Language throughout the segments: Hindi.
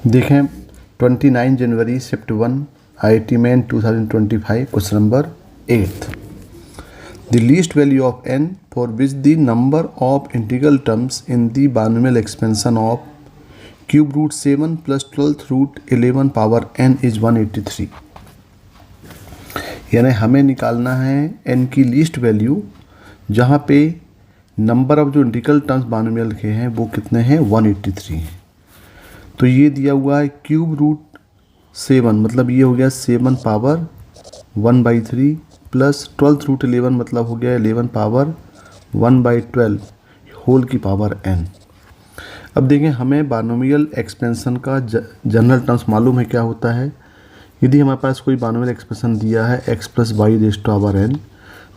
देखें 29 जनवरी shift 1 IIT main 2025 question number 8। The least value of n for which the number of integral terms in the binomial expansion of cube root 7 plus 12th root 11 power n is 183। यानी हमें निकालना है n की लीस्ट वैल्यू जहाँ पे नंबर ऑफ जो इंटीग्रल टर्म्स बाइनोमियल के हैं वो कितने हैं 183 हैं। तो ये दिया हुआ है क्यूब रूट 7 मतलब ये हो गया 7 पावर 1/3 प्लस 12th रूट 11 मतलब हो गया 11 पावर 1/12 होल की पावर n। अब देखें हमें बाइनोमियल एक्सपेंशन का जनरल टर्म्स मालूम है क्या होता है। यदि हमारे पास कोई बाइनोमियल एक्सपेंशन दिया है x plus y raise to power n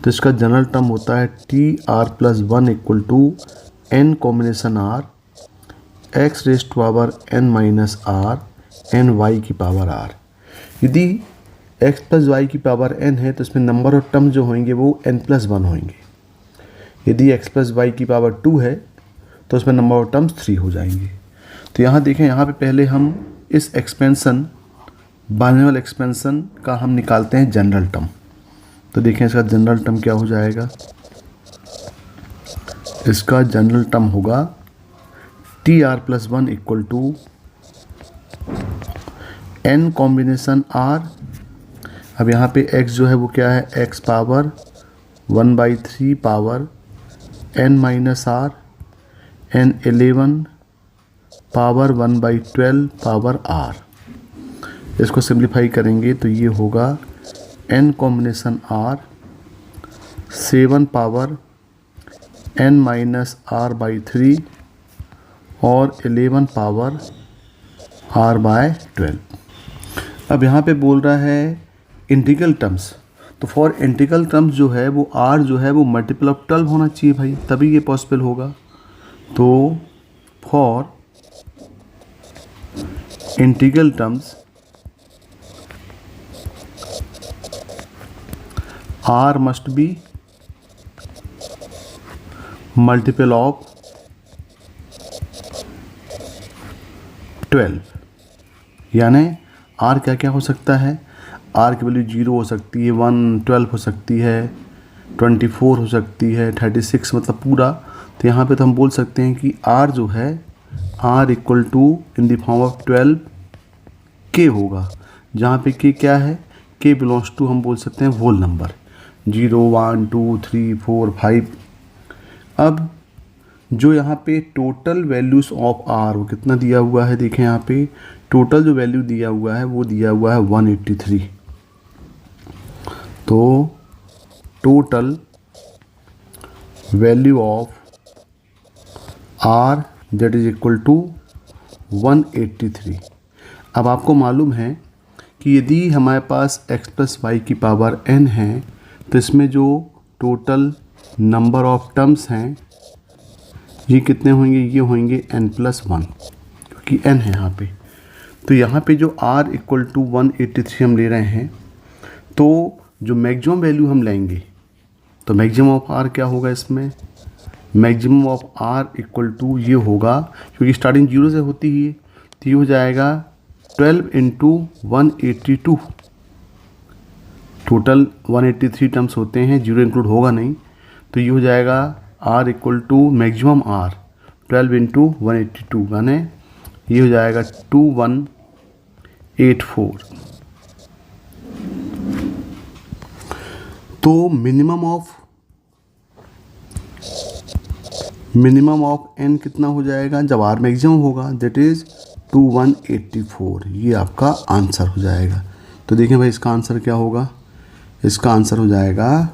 तो इसका जनरल टर्म होता है TR+1 equal to n combination r x raise to power n minus r n y की पावर r। यदि x प्लस वाई की पावर n है तो इसमें नंबर ऑफ टर्म जो होंगे वो n+1 होंगे। यदि x प्लस वाई की पावर 2 है तो उसमें नंबर ऑफ टर्म्स 3 हो जाएंगे। तो यहाँ देखें, यहाँ पे पहले हम इस एक्सपेंशन बाइनोमियल एक्सपेंशन का हम निकालते हैं जनरल टर्म। तो देखें इसका जनरल टर्म क्या हो जाएगा। इसका जनरल टर्म होगा TR+1 equal to n combination r। अब यहाँ पे x जो है वो क्या है x power 1/3 power n minus r n 11 power 1/12 power r। इसको सिंप्लीफाई करेंगे तो ये होगा n combination r 7 power n minus r/3 और 11 पावर r/12। अब यहाँ पे बोल रहा है इंटीग्रल टर्म्स, तो फॉर इंटीग्रल टर्म्स जो है वो r जो है वो मल्टीपल ऑफ 12 होना चाहिए भाई, तभी ये पॉसिबल होगा। तो for integral terms r must be multiple of 12। यानी r क्या क्या हो सकता है, r की वैल्यू 0 हो सकती है, 1 12 हो सकती है, 24 हो सकती है, 36 मतलब पूरा। तो यहाँ पे तो हम बोल सकते हैं कि r जो है r equal to in the form of 12 k होगा, जहाँ पे k क्या है, k बिलोंग्स टू हम बोल सकते हैं होल नंबर 0 1 2 3 4 5। अब जो यहाँ पे टोटल वैल्यूज ऑफ r वो कितना दिया हुआ है, देखें यहाँ पे टोटल जो वैल्यू दिया हुआ है वो दिया हुआ है 183। तो total value of r that is equal to 183। अब आपको मालूम है कि यदि हमारे पास x प्लस वाई की पावर n है तो इसमें जो टोटल नंबर ऑफ टर्म्स हैं ये कितने होंगे, ये होंगे n+1 क्योंकि n है यहाँ पे। तो यहाँ पे जो r इक्वल टू 183 हम ले रहे हैं, तो जो मैक्सिमम वैल्यू हम लेंगे तो मैक्सिमम ऑफ r क्या होगा, इसमें maximum of r equal to ये होगा, क्योंकि स्टार्टिंग 0 से होती ही है, तो ये हो जाएगा 12 इंटू 182। टोटल 183 टर्म्स होते हैं, 0 इंक्लूड होगा नहीं, तो ये हो जाएगा r equal to maximum r 12 into 182 यानी ये हो जाएगा 2184। तो मिनिमम ऑफ n कितना हो जाएगा जब r मैक्सिमम होगा, दैट इज़ 2184। ये आपका आंसर हो जाएगा। तो देखें भाई इसका आंसर क्या होगा, इसका आंसर हो जाएगा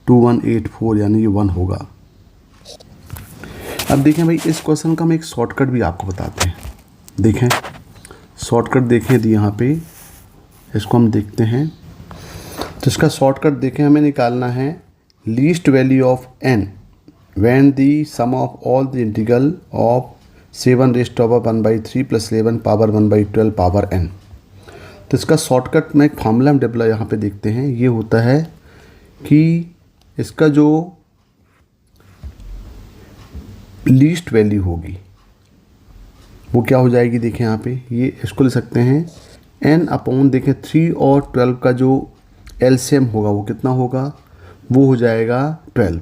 2184 यानी ये 1 होगा। अब देखें भाई इस क्वेश्चन का हम एक शॉर्टकट भी आपको बताते हैं। देखें शॉर्टकट देखें यदि यहाँ पे इसको हम देखते हैं तो इसका शॉर्टकट देखें, हमें निकालना है least value of n when the sum of all the integral of 7 raise to power 1/3 plus 11 power 1/12 power n। तो इसका शॉर्टकट में एक फार्मूला हम डेवलप यहाँ पे देखते हैं। ये होता है कि इसका जो लीस्ट वैल्यू होगी वो क्या हो जाएगी, देखें यहाँ पे, ये इसको ले सकते हैं n अपॉन, देखें 3 और 12 का जो एलसीएम होगा वो कितना होगा, वो हो जाएगा 12।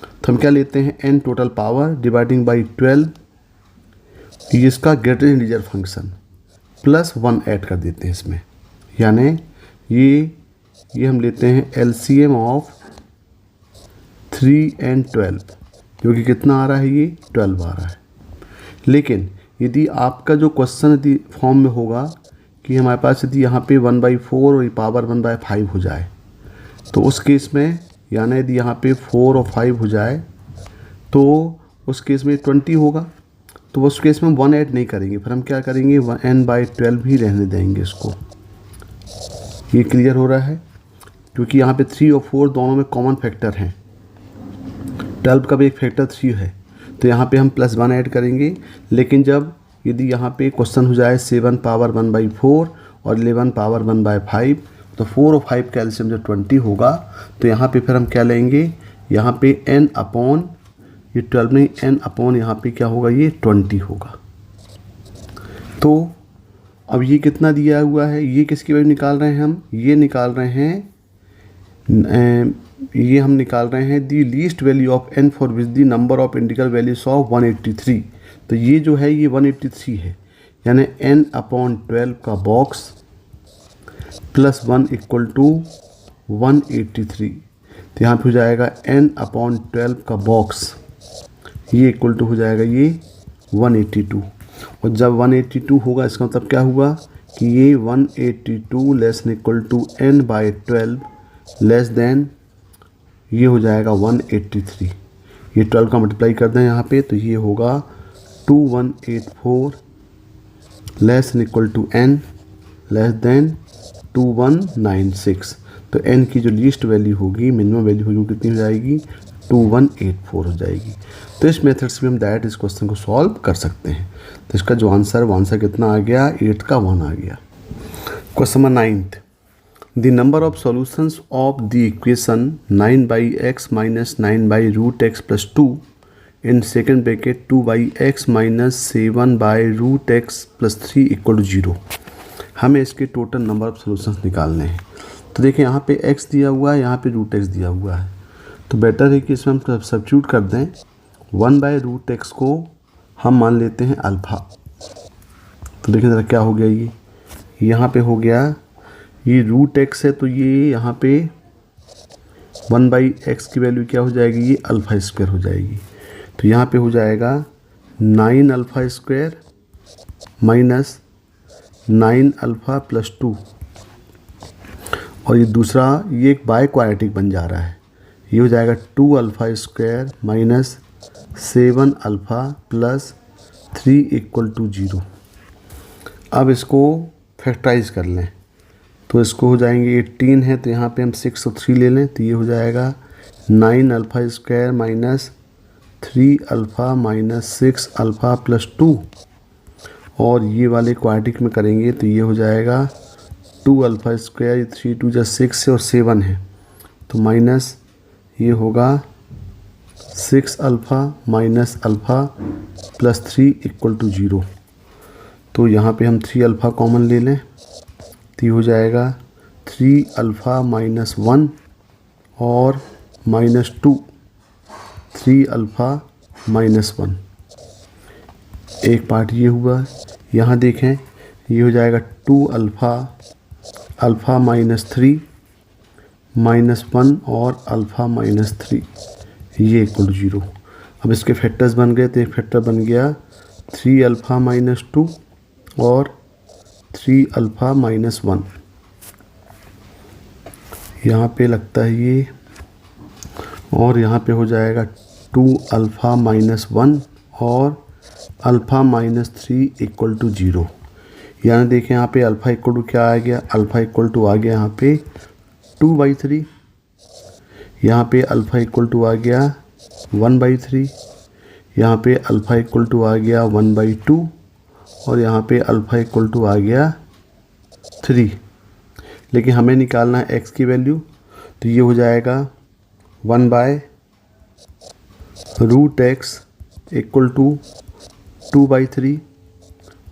तो हम क्या लेते हैं, n total power dividing by 12, ये इसका greater integer function plus 1 add कर देते हैं इसमें, यानी ये हम लेते हैं एलसीएम ऑफ 3 and 12, जो कि कितना आ रहा है, ये 12 आ रहा है। लेकिन यदि आपका जो क्वेश्चन यदि फॉर्म में होगा कि हमारे पास यदि यहाँ पे 1/4 और ये पावर 1/5 हो जाए, तो उस केस में, यानी यदि यहाँ पे 4 और 5 हो जाए तो उस केस में 20 होगा, तो उस केस में 1 ऐड नहीं करेंगे, फिर हम क्या करेंगे, n/12 ही रहने देंगे इसको। ये क्लियर हो रहा है, क्योंकि यहाँ पे 3 और 4 दोनों में कॉमन फैक्टर हैं, 12 का भी एक फैक्टर 3 है, तो यहाँ पे हम +1 ऐड करेंगे। लेकिन जब यदि यहाँ पे क्वेश्चन हो जाए 7 पावर 1/4 और 11 पावर 1/5, तो 4 और 5 का एलसीएम जब 20 होगा, तो यहाँ पे फिर हम क्या लेंगे, यहाँ पे n अपॉन, ये 12 नहीं, n अपॉन यहाँ पे क्या होगा, ये 20 होगा। तो अब ये कितना दिया हुआ है, ये किसकी वैल्यू निकाल रहे हैं हम, ये निकाल रहे हैं, ये हम निकाल रहे हैं the least value of n for which the number of integral values of 183। तो ये जो है ये 183 है, यानी n अपॉन 12 का बॉक्स प्लस 1 इक्वल टू 183। तो यहाँ पे हो जाएगा n अपॉन 12 का बॉक्स, ये इक्वल टू हो जाएगा ये 182। और जब 182 होगा, इसका मतलब क्या हुआ कि ये 182 less than equal to n/12 less than, ये हो जाएगा 183। ये 12 का मल्टीप्लाई कर दें यहाँ पे, तो ये होगा 2184 less than equal to n less than 2196। तो n की जो लीस्ट वैल्यू होगी, मिनिमम वैल्यू होगी, वो कितनी हो जाएगी, 2184 हो जाएगी। तो इस मेथड से भी हम डायरेक्ट इस क्वेश्चन को सॉल्व कर सकते हैं। तो इसका जो आंसर, वो आंसर कितना आ गया, 8 का 1 आ गया। Question number 9, the number of solutions of the equation 9/x minus 9/√x plus 2 in second bracket 2/x minus 7/√x plus 3 equal to 0। हमें इसके टोटल नंबर ऑफ सॉल्यूशंस निकालने हैं। तो देखिए यहाँ पे x दिया हुआ है, यहाँ पे √x दिया हुआ है, तो बेटर है कि इसमें हम सब्स्टिट्यूट कर दें। 1/√x को हम मान लेते हैं अल्फ़ा। तो देखिए ज़रा क्या हो गया, ये यहाँ पे हो गया, ये √x है, तो ये यहाँ पे 1/x की वैल्यू क्या हो जाएगी, ये α² हो जाएगी। तो यहाँ पे हो जाएगा 9α² माइनस 9α प्लस 2, और ये दूसरा, ये एक बाय क्वाड्रेटिक बन जा रहा है, ये हो जाएगा 2α² माइनस 7α प्लस 3 इक्वल टू 0। अब इसको फैक्टराइज कर लें, तो इसको हो जाएंगे 18 है, तो यहाँ पे हम 6 और 3 ले लें, तो ये हो जाएगा 9α² माइनस 3α माइनस 6α प्लस 2, और ये वाले क्वाड्रेटिक में करेंगे तो ये हो जाएगा 2α², 3 2 जा 6 है और 7 है, तो माइनस ये होगा 6α माइनस α प्लस 3 इक्वल टू 0। तो यहाँ पे हम 3α कॉमन ले लें, तो ये हो जाएगा 3α माइनस 1 और माइनस 2, 3α माइनस 1। एक पार्ट ये हुआ, यहाँ देखें ये हो जाएगा 2α माइनस 3 माइनस 1 और α माइनस 3, ये इक्वल टू 0। अब इसके फैक्टर्स बन गए, तो एक फैक्टर बन गया 3α माइनस 2 और 3α माइनस 1, यहाँ पे लगता है ये, और यहाँ पे हो जाएगा 2α माइनस 1 और α माइनस 3 इक्वल टू 0। यानी देखें यहाँ पे अल्फ़ा इक्वल टू क्या आ गया, अल्फ़ा इक्वल टू आ गया यहाँ पे 2/3, यहाँ पे अल्फ़ा इक्वल टू आ गया 1/3, यहाँ पे अल्फ़ा इक्वल टू आ गया 1/2, और यहाँ पे अल्फ़ा इक्वल टू आ गया 3। लेकिन हमें निकालना है x की वैल्यू, तो ये हो जाएगा 1/√x equal to 2/3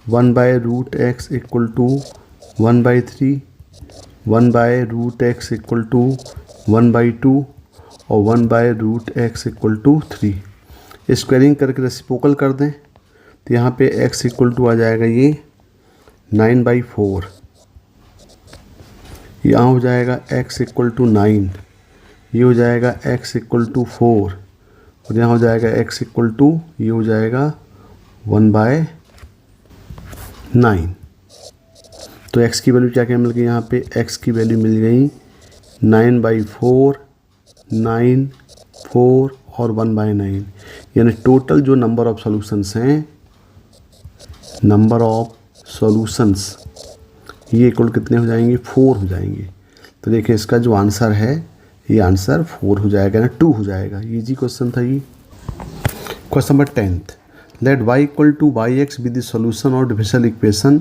1/√x equal to 1/3, 1/√x equal to 1/2 और 1/√x इक्वल टू 3। स्क्वायरिंग करके रेसिप्रोकल कर दें तो यहाँ पे x इक्वल टू आ जाएगा ये 9/4, यहाँ हो जाएगा x इक्वल टू 9, ये हो जाएगा x इक्वल टू 4 और यहाँ हो जाएगा x इक्वल टू ये हो जाएगा 1/9। तो x की वैल्यू क्या क्या मिल गई, यहाँ पे x की वैल्यू मिल गई 9/4, 9, 4 और 1/9। यानी टोटल जो नंबर ऑफ सॉल्यूशंस हैं, नंबर ऑफ सॉल्यूशंस ये इक्वल कितने हो जाएंगे, 4 हो जाएंगे। तो देखिए इसका जो आंसर है ये आंसर 4 हो जाएगा ना 2 हो जाएगा। इजी क्वेश्चन था ये। Question number 10th, let y equal to yx be the solution और differential equation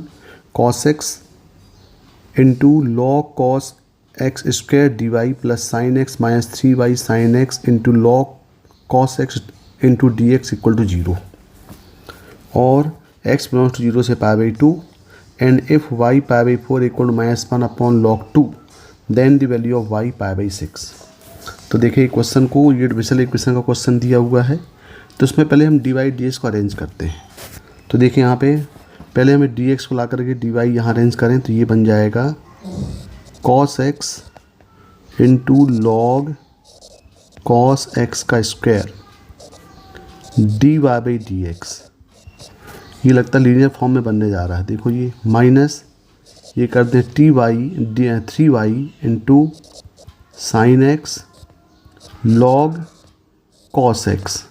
cos x into log cos x square dy plus sin x minus 3y sin x into log cos x into d x equal to 0 और x बिलोंग्स टू 0 से π/2 and if y π/4 equal to -1 upon log 2 then the value of y π/6। तो देखिए क्वेश्चन को, ये डिफरेंशियल इक्वेशन का क्वेश्चन दिया हुआ है तो उसमें पहले हम dy dx को अरेंज करते हैं। तो देखिए यहाँ पे पहले हमें dx को ला करके dy यहाँ अरेंज करें तो ये बन जाएगा cos x into log cos x का स्क्वायर dy/dx। ये लगता है लीनियर फॉर्म में बनने जा रहा है। देखो ये माइनस ये कर दें 3y into sine x log cos x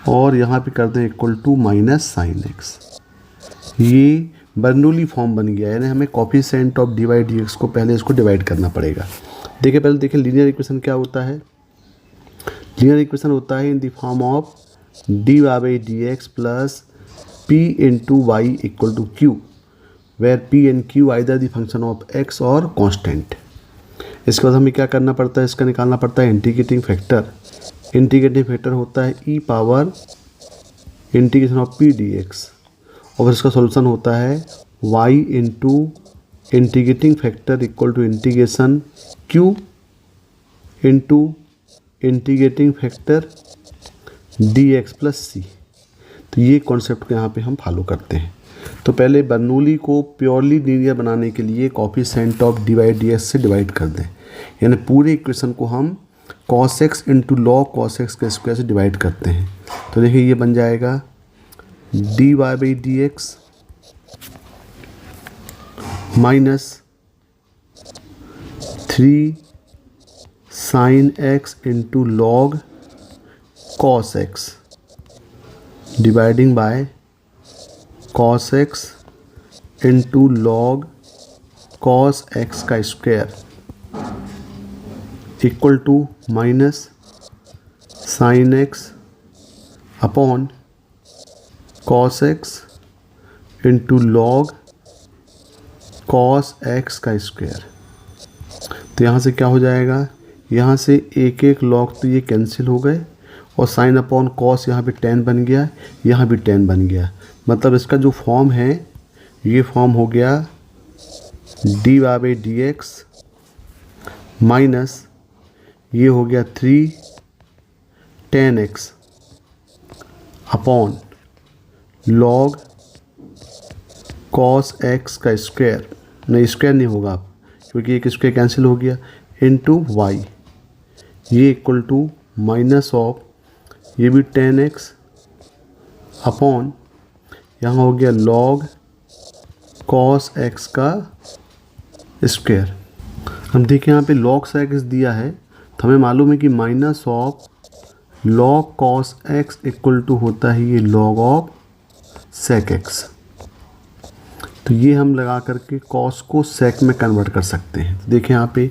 और यहाँ पे कर दें equal to minus sine x. ये बर्नौली फॉर्म बन गया है, यानी हमें कोफिशिएंट ऑफ dy/dx को पहले इसको डिवाइड करना पड़ेगा। देखिए पहले देखिए लीनियर इक्वेशन क्या होता है। लीनियर इक्वेशन होता है in the form of dy/dx plus p into y equal to q, where p and q either the function of x और कांस्टेंट। इसके बाद हमें क्या करना पड़ता है, इसका निकालना पड़ता है इंटीग्रेटिंग फैक्टर। इंटीग्रेटिंग फैक्टर होता है e power integration of p dx और इसका सॉल्यूशन होता है y into integrating factor equal to integration q into integrating factor dx plus c। तो ये कॉन्सेप्ट को यहाँ पे हम फॉलो करते हैं। तो पहले बर्नौली को प्योरली लीनियर बनाने के लिए कोफिशिएंट ऑफ dy/dx से डिवाइड कर दें, यानी पूरे इक्वेशन को हम cos x into log cos x के स्क्वायर से डिवाइड करते हैं। तो देखिए ये बन जाएगा dy/dx minus 3 sin x into log cos x dividing by cos x into log cos x का square equal to minus sine x upon cos x into log cos x का स्क्वायर। तो यहाँ से क्या हो जाएगा, यहाँ से एक एक लॉग तो ये कैंसिल हो गए और साइन अपॉन कॉस यहाँ पे 10 बन गया, यहाँ भी 10 बन गया। मतलब इसका जो फॉर्म है ये फॉर्म हो गया dy/dx माइनस ये हो गया 3 tan x upon log cos x का स्क्वायर, नहीं स्क्वायर नहीं होगा आप क्योंकि एक स्क्वायर कैंसिल हो गया, इंटू y ये इक्वल टू माइनस ऑफ ये भी tan x अपॉन यहाँ हो गया log cos x का स्क्वायर। हम देखिए यहाँ पे log x दिया है तो हमें मालूम है कि minus of log cos x equal to होता है ये log ऑफ sec x। तो ये हम लगा करके cos को sec में कन्वर्ट कर सकते हैं। तो देखिए यहाँ पे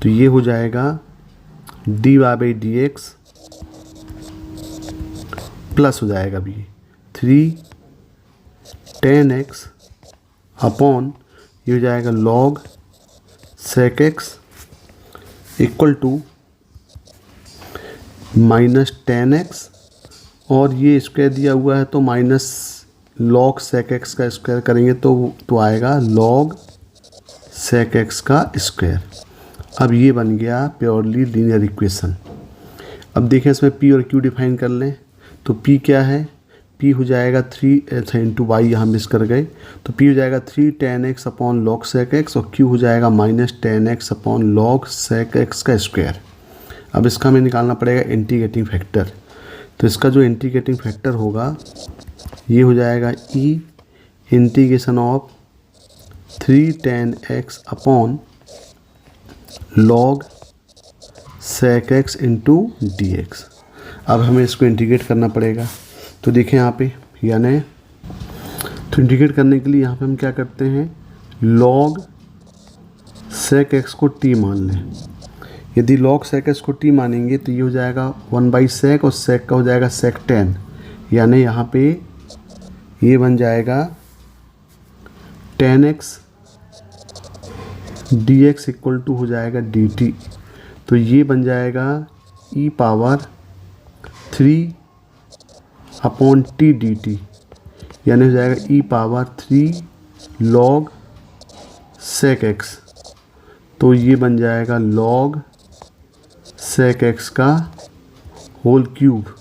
तो ये हो जाएगा dy/dx प्लस हो जाएगा भी 3 tan x अपॉन ये हो जाएगा log sec x equal to minus tan x और ये स्क्वायर दिया हुआ है तो माइनस log sec x का स्क्वायर करेंगे तो आएगा log sec x का स्क्वायर। अब ये बन गया प्योरली लीनियर इक्वेशन। अब देखें इसमें p और q डिफाइन कर लें। तो p क्या है, p हो जाएगा 3 इंटू वाई, यहाँ मिस कर गए, तो p हो जाएगा 3 tan x upon log sec x और q हो जाएगा minus tan x upon log sec x का स्क्वायर। अब इसका हमें निकालना पड़ेगा इंटीग्रेटिंग फैक्टर। तो इसका जो इंटीग्रेटिंग फैक्टर होगा ये हो जाएगा e integration of 3 tan x upon log sec x into d x. अब हमें इसको इंटीग्रेट करना पड़ेगा। तो देखें यहाँ पे यानी तो इंटीग्रेट करने के लिए यहाँ पे हम क्या करते हैं, log sec x को t मान लें। यदि log sec x को t मानेंगे तो ये हो जाएगा 1/sec और sec का हो जाएगा sec tan, यानी यहाँ पे ये बन जाएगा tan x dx equal to हो जाएगा dt। तो ये बन जाएगा e power 3 upon t dt, यानी हो जाएगा e power 3 log sec x। तो ये बन जाएगा log sec x का होल क्यूब।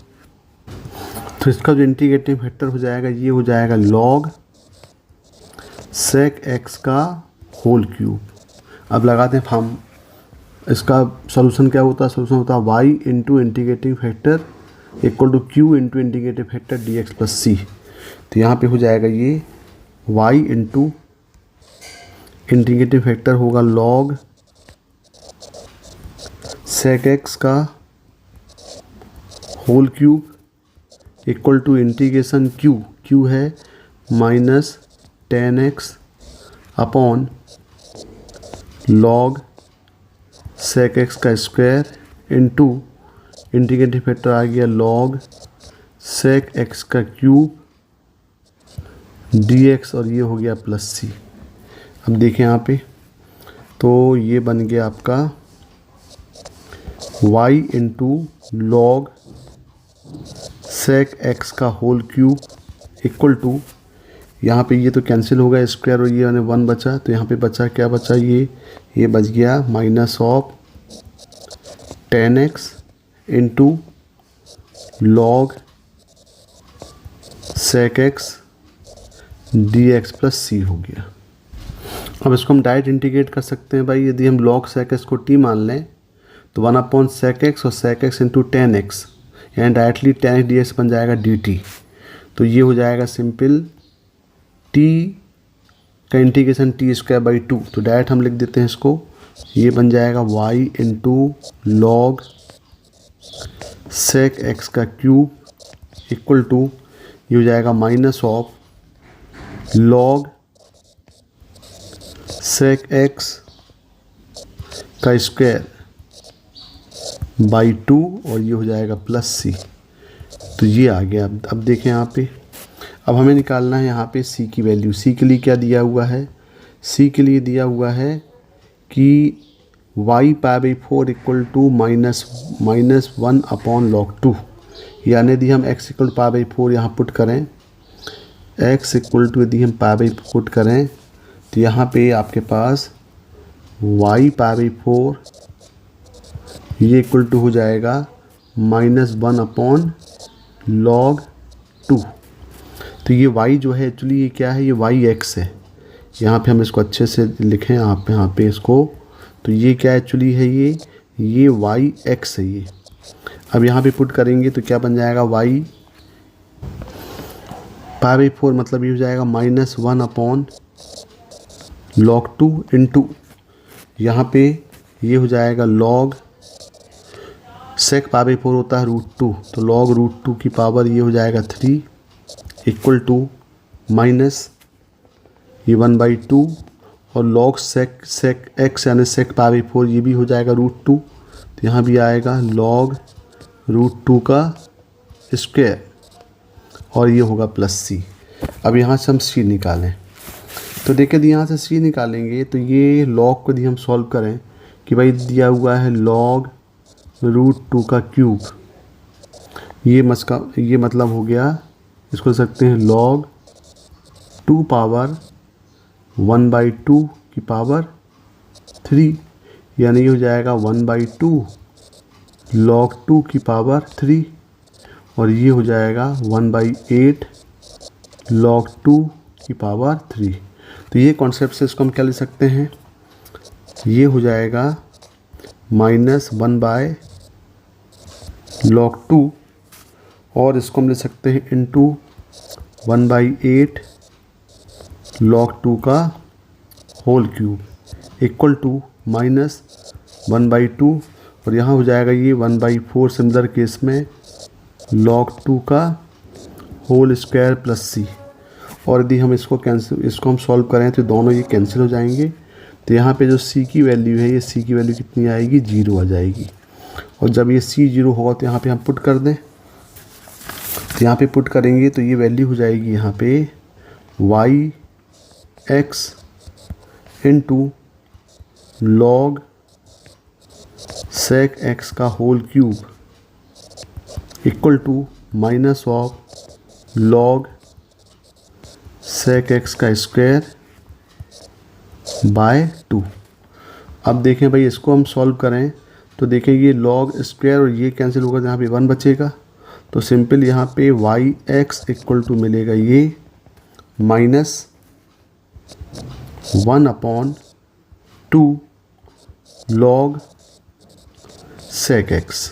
तो इसका जो इंटीग्रेटिंग फैक्टर हो जाएगा ये हो जाएगा log sec x का होल क्यूब। अब लगाते हैं फॉर्म, इसका सॉल्यूशन क्या होता है, सॉल्यूशन होता है y into integrating factor equal to q into integrating factor dx plus c. तो यहाँ पे हो जाएगा ये y इंटू इंटीग्रेटिंग फैक्टर होगा log sec x का whole cube equal to integration q है minus tan x upon log sec x का स्क्वायर इंटू इंटीग्रेटिंग फैक्टर आ गया log sec x का क्यूब dx और ये हो गया प्लस सी। अब देखें यहाँ पे तो ये बन गया आपका y into log sec x का होल क्यूब इक्वल टू, यहाँ पे ये तो कैंसिल हो गया स्क्वायर और ये यानी 1 बचा, तो यहाँ पे बचा क्या बचा, ये बच गया minus of tan x into log sec x dx plus c हो गया। अब इसको हम डायरेक्ट इंटीग्रेट कर सकते हैं भाई। यदि हम log sec x को t मान लें तो 1 अपॉन sec x और sec x into tan x, यानी डायरेक्टली tan x dx बन जाएगा dt। तो ये हो जाएगा सिंपल t का इंटीग्रेशन t स्क्वायर बाई 2। तो डायरेक्ट हम लिख देते हैं इसको, ये बन जाएगा y into log sec x का क्यूब इक्वल टू ये हो जाएगा minus of log sec x का स्क्वायर बाई 2 और ये हो जाएगा प्लस सी। तो ये आ गया। अब देखें यहाँ पे, अब हमें निकालना है यहाँ पे c की वैल्यू। c के लिए क्या दिया हुआ है, c के लिए दिया हुआ है कि y pi by 4 equal to minus 1 upon log 2, यानी यदि हम x इक्वल पाई बाई 4 यहाँ पुट करें, x इक्वल टू यदि हम पाई बाई पुट करें तो यहाँ पे आपके पास y पाई बाई 4 ये इक्वल टू हो जाएगा -1 अपॉन log 2। तो ये y जो है एक्चुअली ये क्या है, ये y(x) है। यहाँ पे हम इसको अच्छे से लिखें यहाँ पे इसको, तो ये क्या एक्चुअली है, ये y(x) है ये। अब यहाँ पे पुट करेंगे तो क्या बन जाएगा, y पाई बाई 4 मतलब ये हो जाएगा -1 अपॉन log 2 इंटू यहाँ पे ये हो जाएगा log sec पाई बाई 4 होता है √2, तो log √2 की पावर ये हो जाएगा 3 इक्वल टू माइनस ये 1/2 और log sec x यानी sec पाई बाई 4 ये भी हो जाएगा √2, तो यहाँ भी आएगा log √2 का स्क्वायर और ये होगा प्लस सी। अब यहाँ से हम सी निकालें तो देखिए यदि यहाँ से सी निकालेंगे तो ये log को यदि हम सॉल्व करें कि भाई दिया हुआ है log √2 का क्यूब, ये मतलब हो गया, इसको लिख सकते हैं log 2 पावर 1/2 की पावर 3, यानी ये हो जाएगा 1/2 log 2 की पावर 3, और ये हो जाएगा 1/8 log 2 की पावर 3। तो ये कॉन्सेप्ट से इसको हम क्या लिख सकते हैं, ये हो जाएगा -1 log 2, और इसको हम लिख सकते हैं इंटू 1/8 log 2 का होल क्यूब इक्वल टू -1/2, और यहाँ हो जाएगा ये 1/4 सिमिलर केस में log 2 का होल स्क्वायर प्लस सी। और यदि हम इसको हम सॉल्व करें तो दोनों ये कैंसिल हो जाएंगे। तो यहाँ पे जो c की वैल्यू है, ये c की वैल्यू कितनी आएगी, 0 आ जाएगी। और जब ये c 0 होगा तो यहाँ पे हम पुट कर दें, तो यहाँ पे पुट करेंगे तो ये वैल्यू हो जाएगी यहाँ पे yx into log sec x का whole cube equal to minus of log sec x का स्क्वायर बाय 2। अब देखें भाई, इसको हम सॉल्व करें तो देखें ये log स्क्वायर और ये कैंसिल होगा, यहाँ पे 1 बचेगा। तो सिंपल यहाँ पे yx इक्वल टू मिलेगा ये -1/2 log sec x,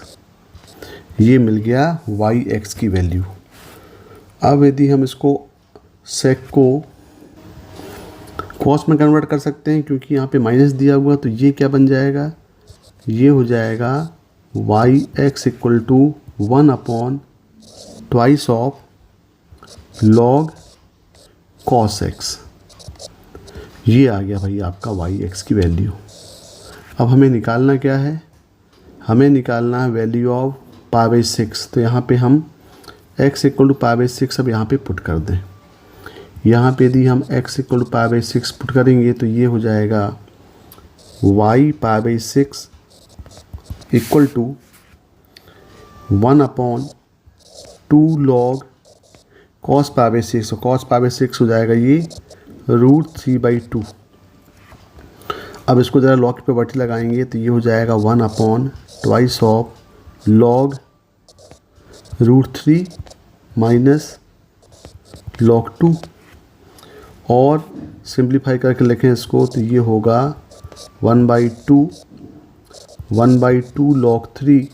ये मिल गया yx की वैल्यू। अब यदि हम इसको sec को cos में कन्वर्ट कर सकते हैं, क्योंकि यहाँ पे माइनस दिया हुआ, तो ये क्या बन जाएगा, ये हो जाएगा yx equal to 1/2 of log cos x। ये आ गया भाई आपका yx की वैल्यू। अब हमें निकालना क्या है, हमें निकालना है वैल्यू ऑफ π/6। तो यहाँ पे हम x इक्वल टू π/6 अब यहाँ पे पुट कर दें। यहाँ पे यदि हम x इक्वल टू π/6 पुट करेंगे तो ये हो जाएगा y π/6 equal to 1/2 log cos π/6। तो cos π/6 हो जाएगा ये √3/2। अब इसको ज़रा log पे बटी लगाएंगे तो ये हो जाएगा 1/2 ऑफ log √3 माइनस log 2, और सिंप्लीफाई करके लिखें इसको तो ये होगा 1/2 log 3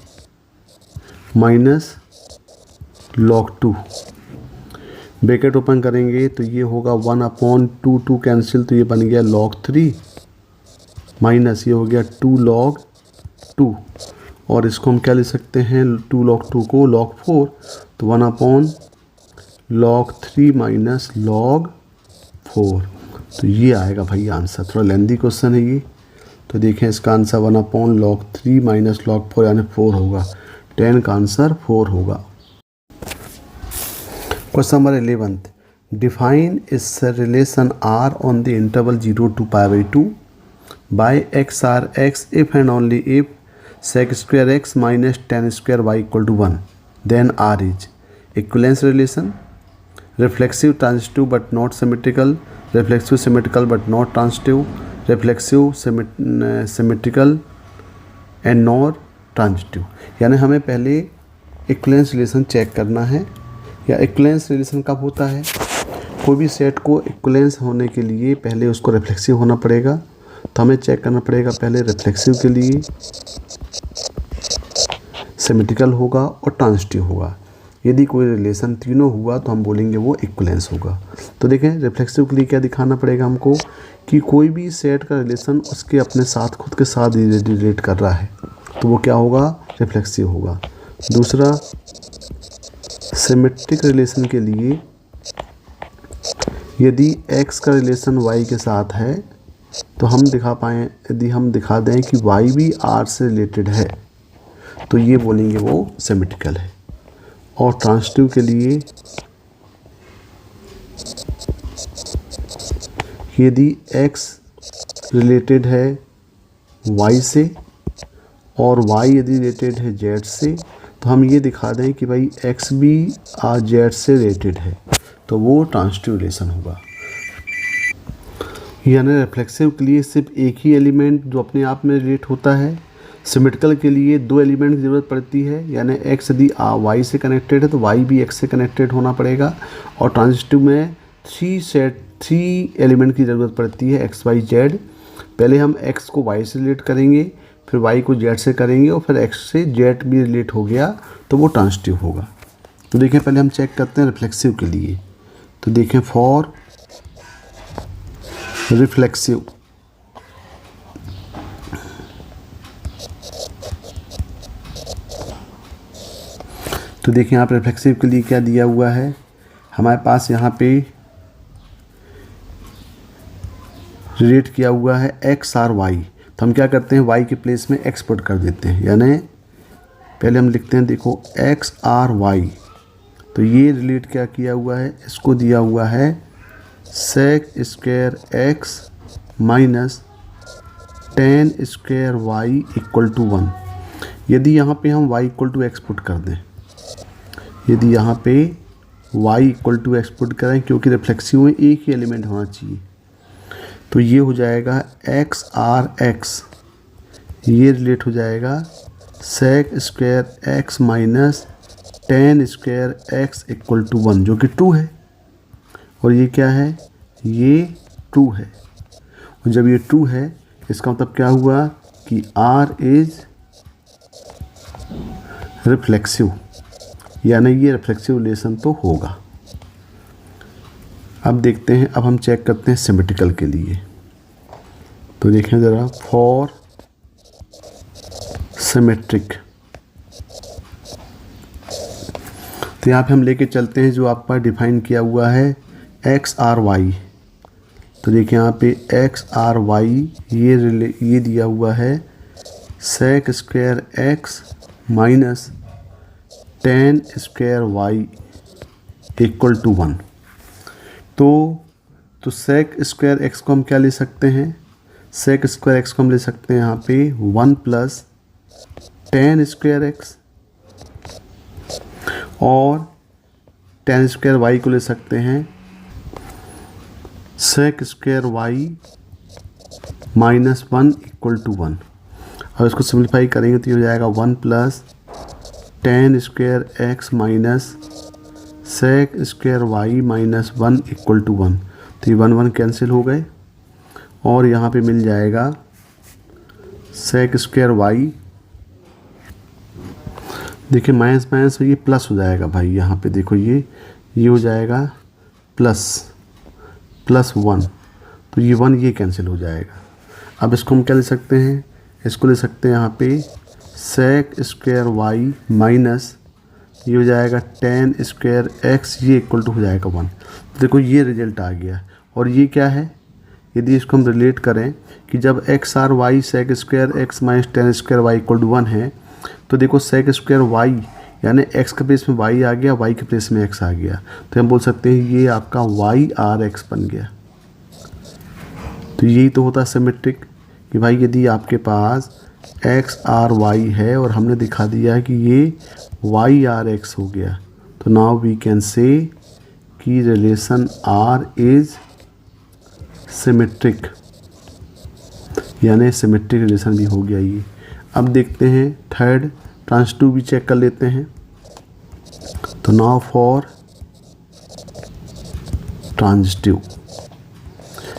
minus log 2। Bracket open करेंगे तो ये होगा 1/2 कैंसिल, तो ये बन गया log 3 माइनस ये हो गया 2 log 2, और इसको हम क्या ले सकते हैं, 2 log 2 को log 4, तो 1/log 3 माइनस log 4। तो ये आएगा भाई आंसर। थोड़ा लेंदी क्वेश्चन है ये, तो देखें इसका आंसर 1/log 3 माइनस log 4 यानी 4 होगा। 10 का आंसर 4 होगा। क्वेश्चन नंबर 11, डिफाइन इस relation R on the interval 0 to π/2 by x if and only if sec square x minus tan square y equal to 1, then R is equivalence relation, reflexive transitive but not symmetrical, reflexive symmetrical but not transitive, reflexive symmetrical and not transitive। यानी हमें पहले इक्विवेलेंस रिलेशन चेक करना है। या इक्विवेलेंस रिलेशन कब होता है, कोई भी सेट को इक्विवेलेंस होने के लिए पहले उसको रिफ्लेक्सिव होना पड़ेगा। तो हमें चेक करना पड़ेगा पहले रिफ्लेक्सिव के लिए सिमेट्रिकल होगा और ट्रांजिटिव होगा। यदि कोई रिलेशन तीनों हुआ तो हम बोलेंगे वो इक्विवेलेंस होगा। तो देखें रिफ्लेक्सिव के लिए क्या दिखाना पड़ेगा हमको कि कोई भी सेट का रिलेशन उसके अपने साथ खुद के साथ रिलेट कर रहा है, तो वो क्या होगा, रिफ्लेक्सिव होगा। दूसरा सिमेट्रिक रिलेशन के लिए यदि x का रिलेशन y के साथ है तो हम यदि हम दिखा दें कि y भी r से रिलेटेड है तो ये बोलेंगे वो सिमेट्रिकल है। और ट्रांजिटिव के लिए यदि x रिलेटेड है y से और y यदि रिलेटेड है z से तो हम ये दिखा दें कि भाई x भी z से रिलेटेड है तो वो ट्रांजिटिव रिलेशन होगा। यानी रिफ्लेक्सिव के लिए सिर्फ एक ही एलिमेंट जो अपने आप में रिलेट होता है, सिमेट्रिकल के लिए दो एलिमेंट की ज़रूरत पड़ती है, यानी x यदि y से कनेक्टेड है तो y भी x से कनेक्टेड होना पड़ेगा, और ट्रांजिटिव में थ्री एलिमेंट की ज़रूरत पड़ती है x y z। पहले हम x को y से रिलेट करेंगे, फिर y को z से करेंगे, और फिर x से z भी रिलेट हो गया तो वो ट्रांजिटिव होगा। तो देखें पहले हम चेक करते हैं रिफ्लेक्सिव के लिए। तो देखें फॉर रिफ्लेक्सिव, तो देखिए यहाँ पर रिफ्लेक्सिव के लिए क्या दिया हुआ है, हमारे पास यहाँ पे रिलेट किया हुआ है x आर y। तो हम क्या करते हैं, y के प्लेस में x पुट कर देते हैं, यानी पहले हम लिखते हैं देखो x आर y। तो ये रिलेट क्या किया हुआ है, इसको दिया हुआ है sec square x minus tan square y equal to 1। यदि यहाँ पे हम y equal to x put कर दें, यदि यहाँ पे y equal to x put करें, क्योंकि रिफ्लेक्सिव में एक ही एलिमेंट होना चाहिए, तो ये हो जाएगा x आर x, ये रिलेट हो जाएगा sec square x minus tan square x equal to 1, जो कि ट्रू है। और ये क्या है, ये ट्रू है। और जब ये ट्रू है इसका मतलब क्या हुआ कि R इज रिफ्लेक्सिव, यानी ये रिफ्लेक्सिव रिलेशन तो होगा। अब देखते हैं, अब हम चेक करते हैं सिमेट्रिकल के लिए। तो देखें ज़रा फॉर सिमेट्रिक, तो यहाँ पे हम लेके चलते हैं जो आपका डिफाइन किया हुआ है एक्स आर वाई। तो देखिए यहाँ पे एक्स आर वाई ये दिया हुआ है sec square x minus tan square y equal to 1। तो सेक स्क्वायर एक्स को हम क्या ले सकते हैं, सेक स्क्वायर एक्स को हम ले सकते हैं यहाँ पे 1 प्लस टेन स्क्वायर एक्स, और टेन स्क्वायर वाई को ले सकते हैं sec square y minus 1 equal to 1। और इसको सिंप्लीफाई करेंगे तो ये हो जाएगा 1 plus tan square x minus sec square y minus 1 equal to 1। तो ये 1 1 कैंसिल हो गए, और यहाँ पे मिल जाएगा सेक स्क्वायर वाई, देखिए माइनस माइनस ये प्लस हो जाएगा भाई, यहाँ पे देखो ये हो जाएगा प्लस 1, तो ये 1 ये कैंसिल हो जाएगा। अब इसको हम क्या ले सकते हैं, इसको ले सकते हैं यहाँ पे सेक स्क्वायर वाई माइनस ये हो जाएगा टेन स्क्वायर एक्स, ये इक्वल टू हो जाएगा 1। देखो ये रिजल्ट आ गया। और ये क्या है, यदि इसको हम रिलेट करें कि जब x R y sec square x minus tan square y equal to 1 है, तो देखो सेक स्क्वायर वाई यानी एक्स के प्लेस में वाई आ गया, वाई के प्लेस में एक्स आ गया, तो हम बोल सकते हैं ये आपका वाई आर एक्स बन गया। तो यही तो होता है सिमेट्रिक, कि भाई यदि आपके पास एक्स आर वाई है और हमने दिखा दिया है कि ये वाई आर एक्स हो गया, तो नाउ वी कैन से कि रिलेशन आर इज सिमेट्रिक, यानी सिमेट्रिक रिलेशन भी हो गया ये। अब देखते हैं थर्ड ट्रांजिटिव भी चेक कर लेते हैं। तो नाउ फॉर ट्रांजिटिव,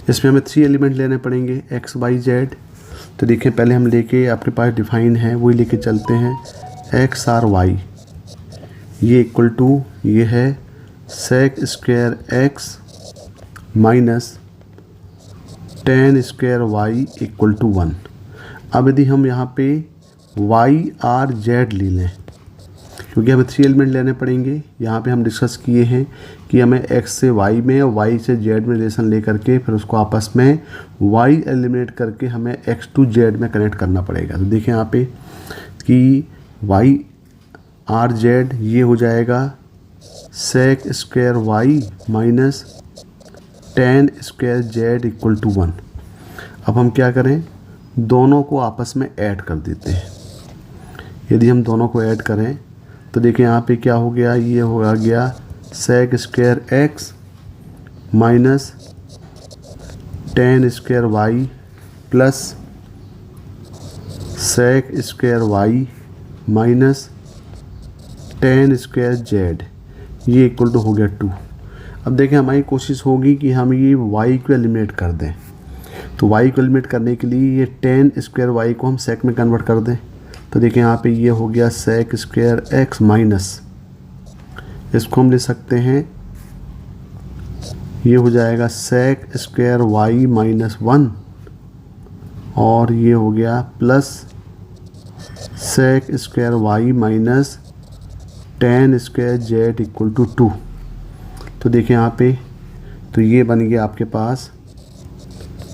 इसमें हमें 3 एलिमेंट लेने पड़ेंगे एक्स वाई जेड। तो देखिए पहले हम लेके आपके पास डिफाइन है वही लेके चलते हैं, एक्स आर वाई ये इक्वल टू ये है sec square x minus tan square y equal to 1। अब यदि हम यहाँ पे वाई आर जेड ले लें, क्योंकि हमें 3 एलिमेंट लेने पड़ेंगे, यहाँ पे हम डिस्कस किए हैं कि हमें एक्स से वाई में और वाई से जेड में रिलेशन ले करके फिर उसको आपस में वाई एलिमिनेट करके हमें एक्स टू जेड में कनेक्ट करना पड़ेगा। तो देखें यहाँ पे कि वाई आर जेड ये हो जाएगा sec square y minus tan square z equal to 1। अब हम क्या करें, दोनों को आपस में ऐड कर देते हैं। यदि हम दोनों को ऐड करें तो देखिए यहाँ पे क्या हो गया, ये हो गया sec square x minus tan square y plus sec square y minus tan square z, ये इक्वल टू हो गया 2। अब देखें हमारी कोशिश होगी कि हम ये y को एलिमिनेट कर दें। तो y को एलिमिनेट करने के लिए ये tan स्क्वायर y को हम sec में कन्वर्ट कर दें। तो देखें यहाँ पे ये हो गया sec स्क्वायर x माइनस, इसको हम ले सकते हैं, ये हो जाएगा sec स्क्वायर y माइनस 1 और ये हो गया plus sec square y minus tan square z equal to 2। तो देखें यहाँ पे, तो ये बन गया आपके पास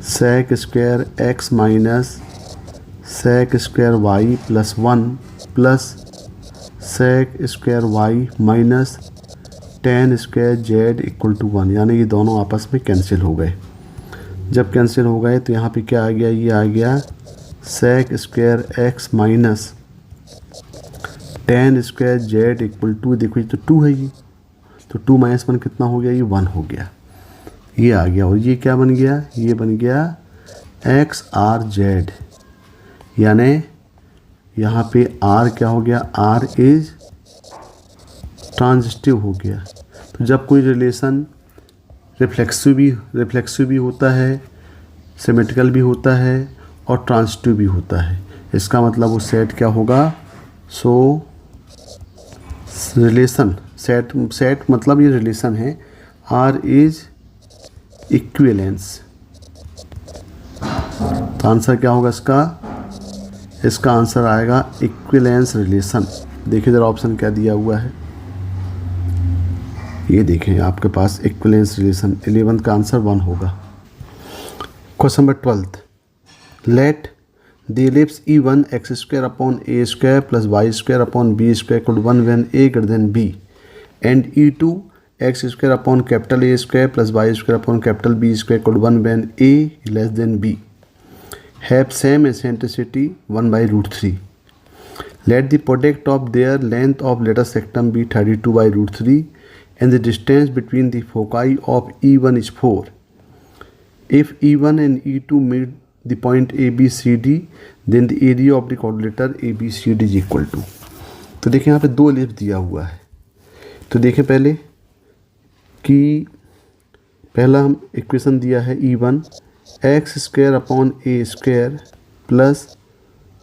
sec square x minus sec square y plus 1 plus sec square y minus tan square z equal to 1, यानी ये दोनों आपस में कैंसिल हो गए। जब कैंसिल हो गए तो यहाँ पे क्या आ गया, ये आ गया sec square x minus tan square z equal to, देखो ये तो 2 है, ये तो 2 माइनस 1 कितना हो गया, ये 1 हो गया, ये आ गया। और ये क्या बन गया, ये बन गया एक्स आर जेड, यानी यहाँ पे r क्या हो गया, r इज ट्रांजिटिव हो गया। तो जब कोई रिलेशन रिफ्लेक्सिव भी होता है, सिमेट्रिकल भी होता है और ट्रांजिटिव भी होता है, इसका मतलब वो सेट क्या होगा, सो रिलेशन सेट मतलब ये रिलेशन है, r इज इक्विवेलेंस। तो आंसर क्या होगा इसका आंसर आएगा इक्विवेलेंस रिलेशन। देखिए ज़रा ऑप्शन क्या दिया हुआ है, ये देखें आपके पास इक्विवेलेंस रिलेशन, 11th का आंसर 1 होगा। Question number 12, let the ellipse E1 x square upon a square plus y square upon b square equal to 1 when a greater than b and E2 x square upon capital A square plus y square upon capital B square equal to 1 when a less than b have same eccentricity 1 by root 3. Let the product of their length of lateral sectum be 32 by root 3 and the distance between the foci of E1 is 4. If E1 and E2 meet the point ABCD, then the area of the quadrilateral ABCD is equal to. तो देखें यहाँ पे 2 एलिप्स दिया हुआ है। तो देखें पहले कि पहला हम इक्वेशन दिया है E1 x square upon a square plus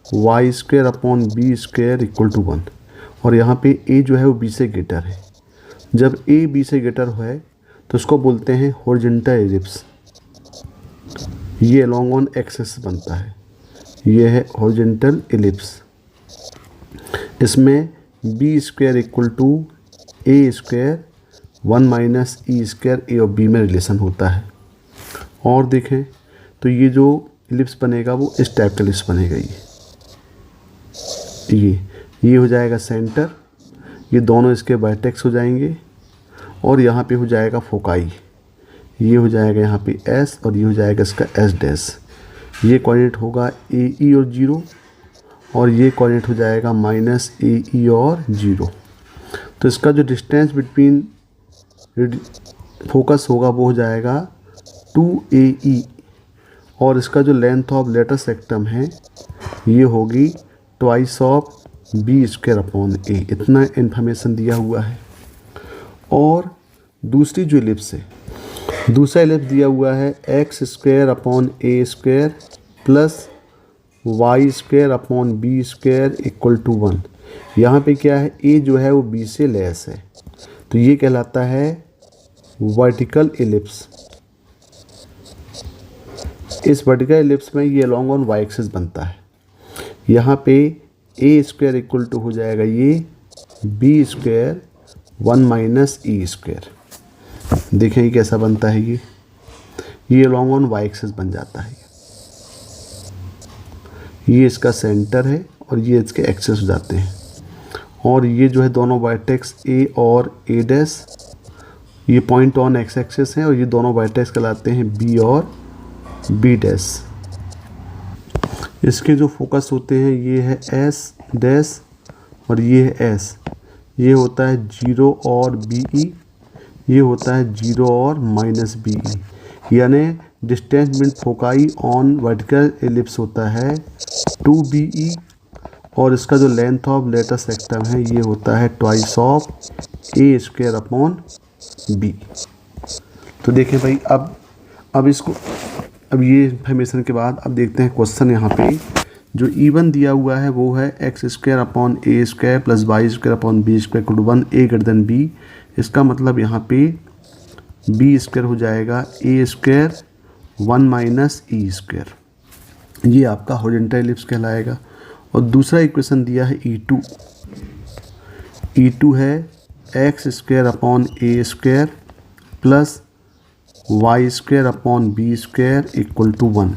y square upon b square equal to 1, और यहाँ पे ए जो है वो बी से ग्रेटर है। जब ए बी से ग्रेटर है तो उसको बोलते हैं हॉरिजॉन्टल एलिप्स, ये अलॉन्ग ऑन एक्सिस बनता है, ये है हॉरिजॉन्टल एलिप्स। इसमें b square equal to a square 1 minus e square a और बी में रिलेशन होता है। और देखें तो ये जो एलिप्स बनेगा वो इस टाइप का एलिप्स बनेगा, ये हो जाएगा सेंटर, ये दोनों इसके वर्टेक्स हो जाएंगे और यहाँ पे हो जाएगा फोकाई, ये हो जाएगा यहाँ पे एस और ये हो जाएगा इसका एस डैश। ये कोऑर्डिनेट होगा ए ई और 0 और ये कोऑर्डिनेट हो जाएगा माइनस ए ई और 0। तो इसका जो डिस्टेंस बिटवीन फोकस होगा वो हो जाएगा 2AE और इसका जो लेंथ ऑफ लेटर सेक्टम है ये होगी twice of b square upon a. इतना इन्फॉर्मेशन दिया हुआ है। और दूसरी जो एलिप्स है, दूसरा एलिप्स दिया हुआ है x square upon a square plus y square upon b square equal to 1। यहाँ पे क्या है, ए जो है वो बी से लेस है, तो ये कहलाता है वर्टिकल एलिप्स। इस वर्टिकल एलिप्स में ये अलॉन्ग ऑन वाई एक्सिस बनता है। यहाँ पे ए स्क्वायर इक्वल टू हो जाएगा ये B square 1 minus e square. देखें ये कैसा बनता है, ये अलॉन्ग ऑन वाई एक्सिस बन जाता है। ये इसका सेंटर है और ये इसके एक्सिस हो जाते हैं। और ये जो है दोनों वर्टेक्स ए और ए डैश, ये पॉइंट ऑन एक्स एक्सिस हैं और ये दोनों वर्टेक्स कहलाते हैं बी और बी डैश। इसके जो फोकस होते हैं ये है एस डैश और ये है एस। ये होता है 0 और BE, ये होता है 0 और माइनस BE। यानी distance between foci on vertical ellipse होता है 2BE, और इसका जो लेंथ ऑफ लेटेस्ट रेक्टम है ये होता है twice of A² upon B। तो देखें भाई, अब ये इन्फॉर्मेशन के बाद अब देखते हैं क्वेश्चन। यहाँ पे जो E1 दिया हुआ है वो है x² upon A² plus y² upon B² equal to 1 A B। इसका मतलब यहाँ पे B² हो जाएगा A² 1 माइनस E²। ये आपका हॉरिजॉन्टल एलिप्स कहलाएगा। और दूसरा इक्वेशन दिया है E2 है x² upon A² plus y² upon B² equal to 1।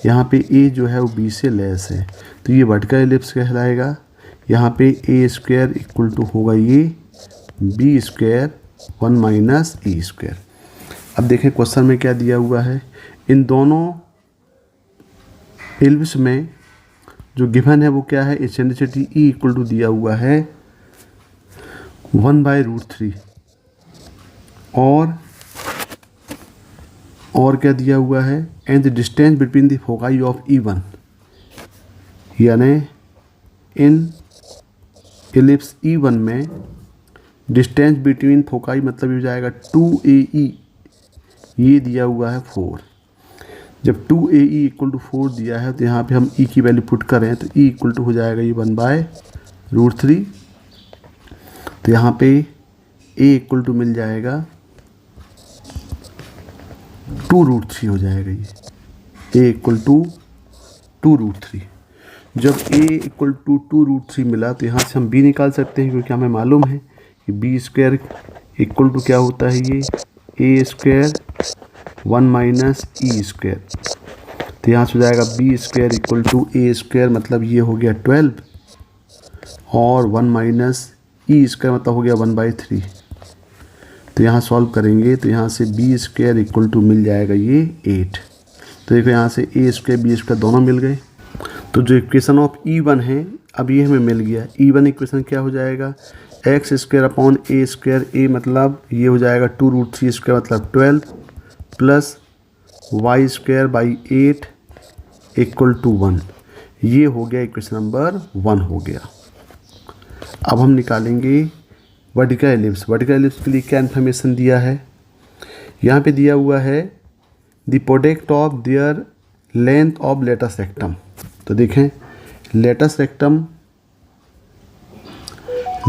यहाँ पे A जो है वो B से लेस है, तो ये वर्टिकल एलिप्स कहलाएगा। यहाँ पे A² इक्वल टू होगा ये B² 1 माइनस E²। अब देखें क्वेश्चन में क्या दिया हुआ है। इन दोनों एलिप्स में जो गिवन है वो क्या है, एसेंट्रिसिटी E इक्वल टू दिया हुआ है 1/√3, और क्या दिया हुआ है, and the distance between the foci of E1, यानी इन एलिप्स E1 में डिस्टेंस बिटवीन फोकाई मतलब हो जाएगा 2AE, ये दिया हुआ है 4। जब 2AE इक्वल टू 4 दिया है तो यहाँ पे हम E की वैल्यू पुट करें तो E इक्वल टू हो जाएगा ये 1/√3। तो यहाँ पे A इक्वल टू मिल जाएगा 2√3 हो जाएगा। ये A इक्वल टू 2√3। जब A इक्वल टू 2√3 मिला तो यहाँ से हम B निकाल सकते हैं, क्योंकि हमें मालूम है कि B² इक्वल टू क्या होता है, ये A² 1 माइनस E²। तो यहाँ से हो जाएगा B² इक्वल टू A², मतलब ये हो गया 12, और 1 माइनस E² मतलब हो गया 1/3। तो यहाँ सॉल्व करेंगे तो यहाँ से B² इक्वल टू मिल जाएगा ये 8। तो देखो यहाँ से A² B² दोनों मिल गए। तो जो इक्वेशन ऑफ E1 है अब ये हमें मिल गया। E1 इक्वेशन क्या हो जाएगा, x² अपॉन A², A मतलब ये हो जाएगा 2√3² मतलब 12 plus y² by 8 equal to 1। ये हो गया इक्वेशन नंबर 1 हो गया। अब हम निकालेंगे वर्टिकल एलिप्स। वर्टिकल एलिप्स के लिए क्या इन्फॉर्मेशन दिया है, यहाँ पे दिया हुआ है the product of their length of latus rectum. तो देखें latus rectum,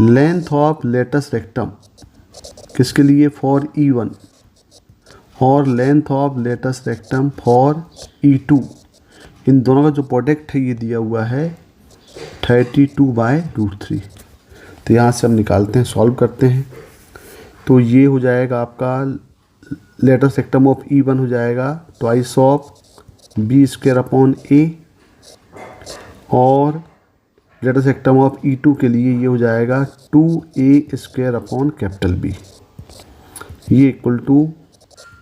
length of latus rectum किसके लिए, फॉर E1, और length of latus rectum for E2। इन दोनों का जो प्रोडक्ट है ये दिया हुआ है 32/√3। तो यहाँ से हम निकालते हैं, सॉल्व करते हैं। तो ये हो जाएगा आपका लेटेस्ट रेक्टम ऑफ E1 हो जाएगा twice of B² upon A, और लेटेस्ट रेक्टम ऑफ E2 के लिए ये हो जाएगा 2A² अपॉन B। ये इक्वल टू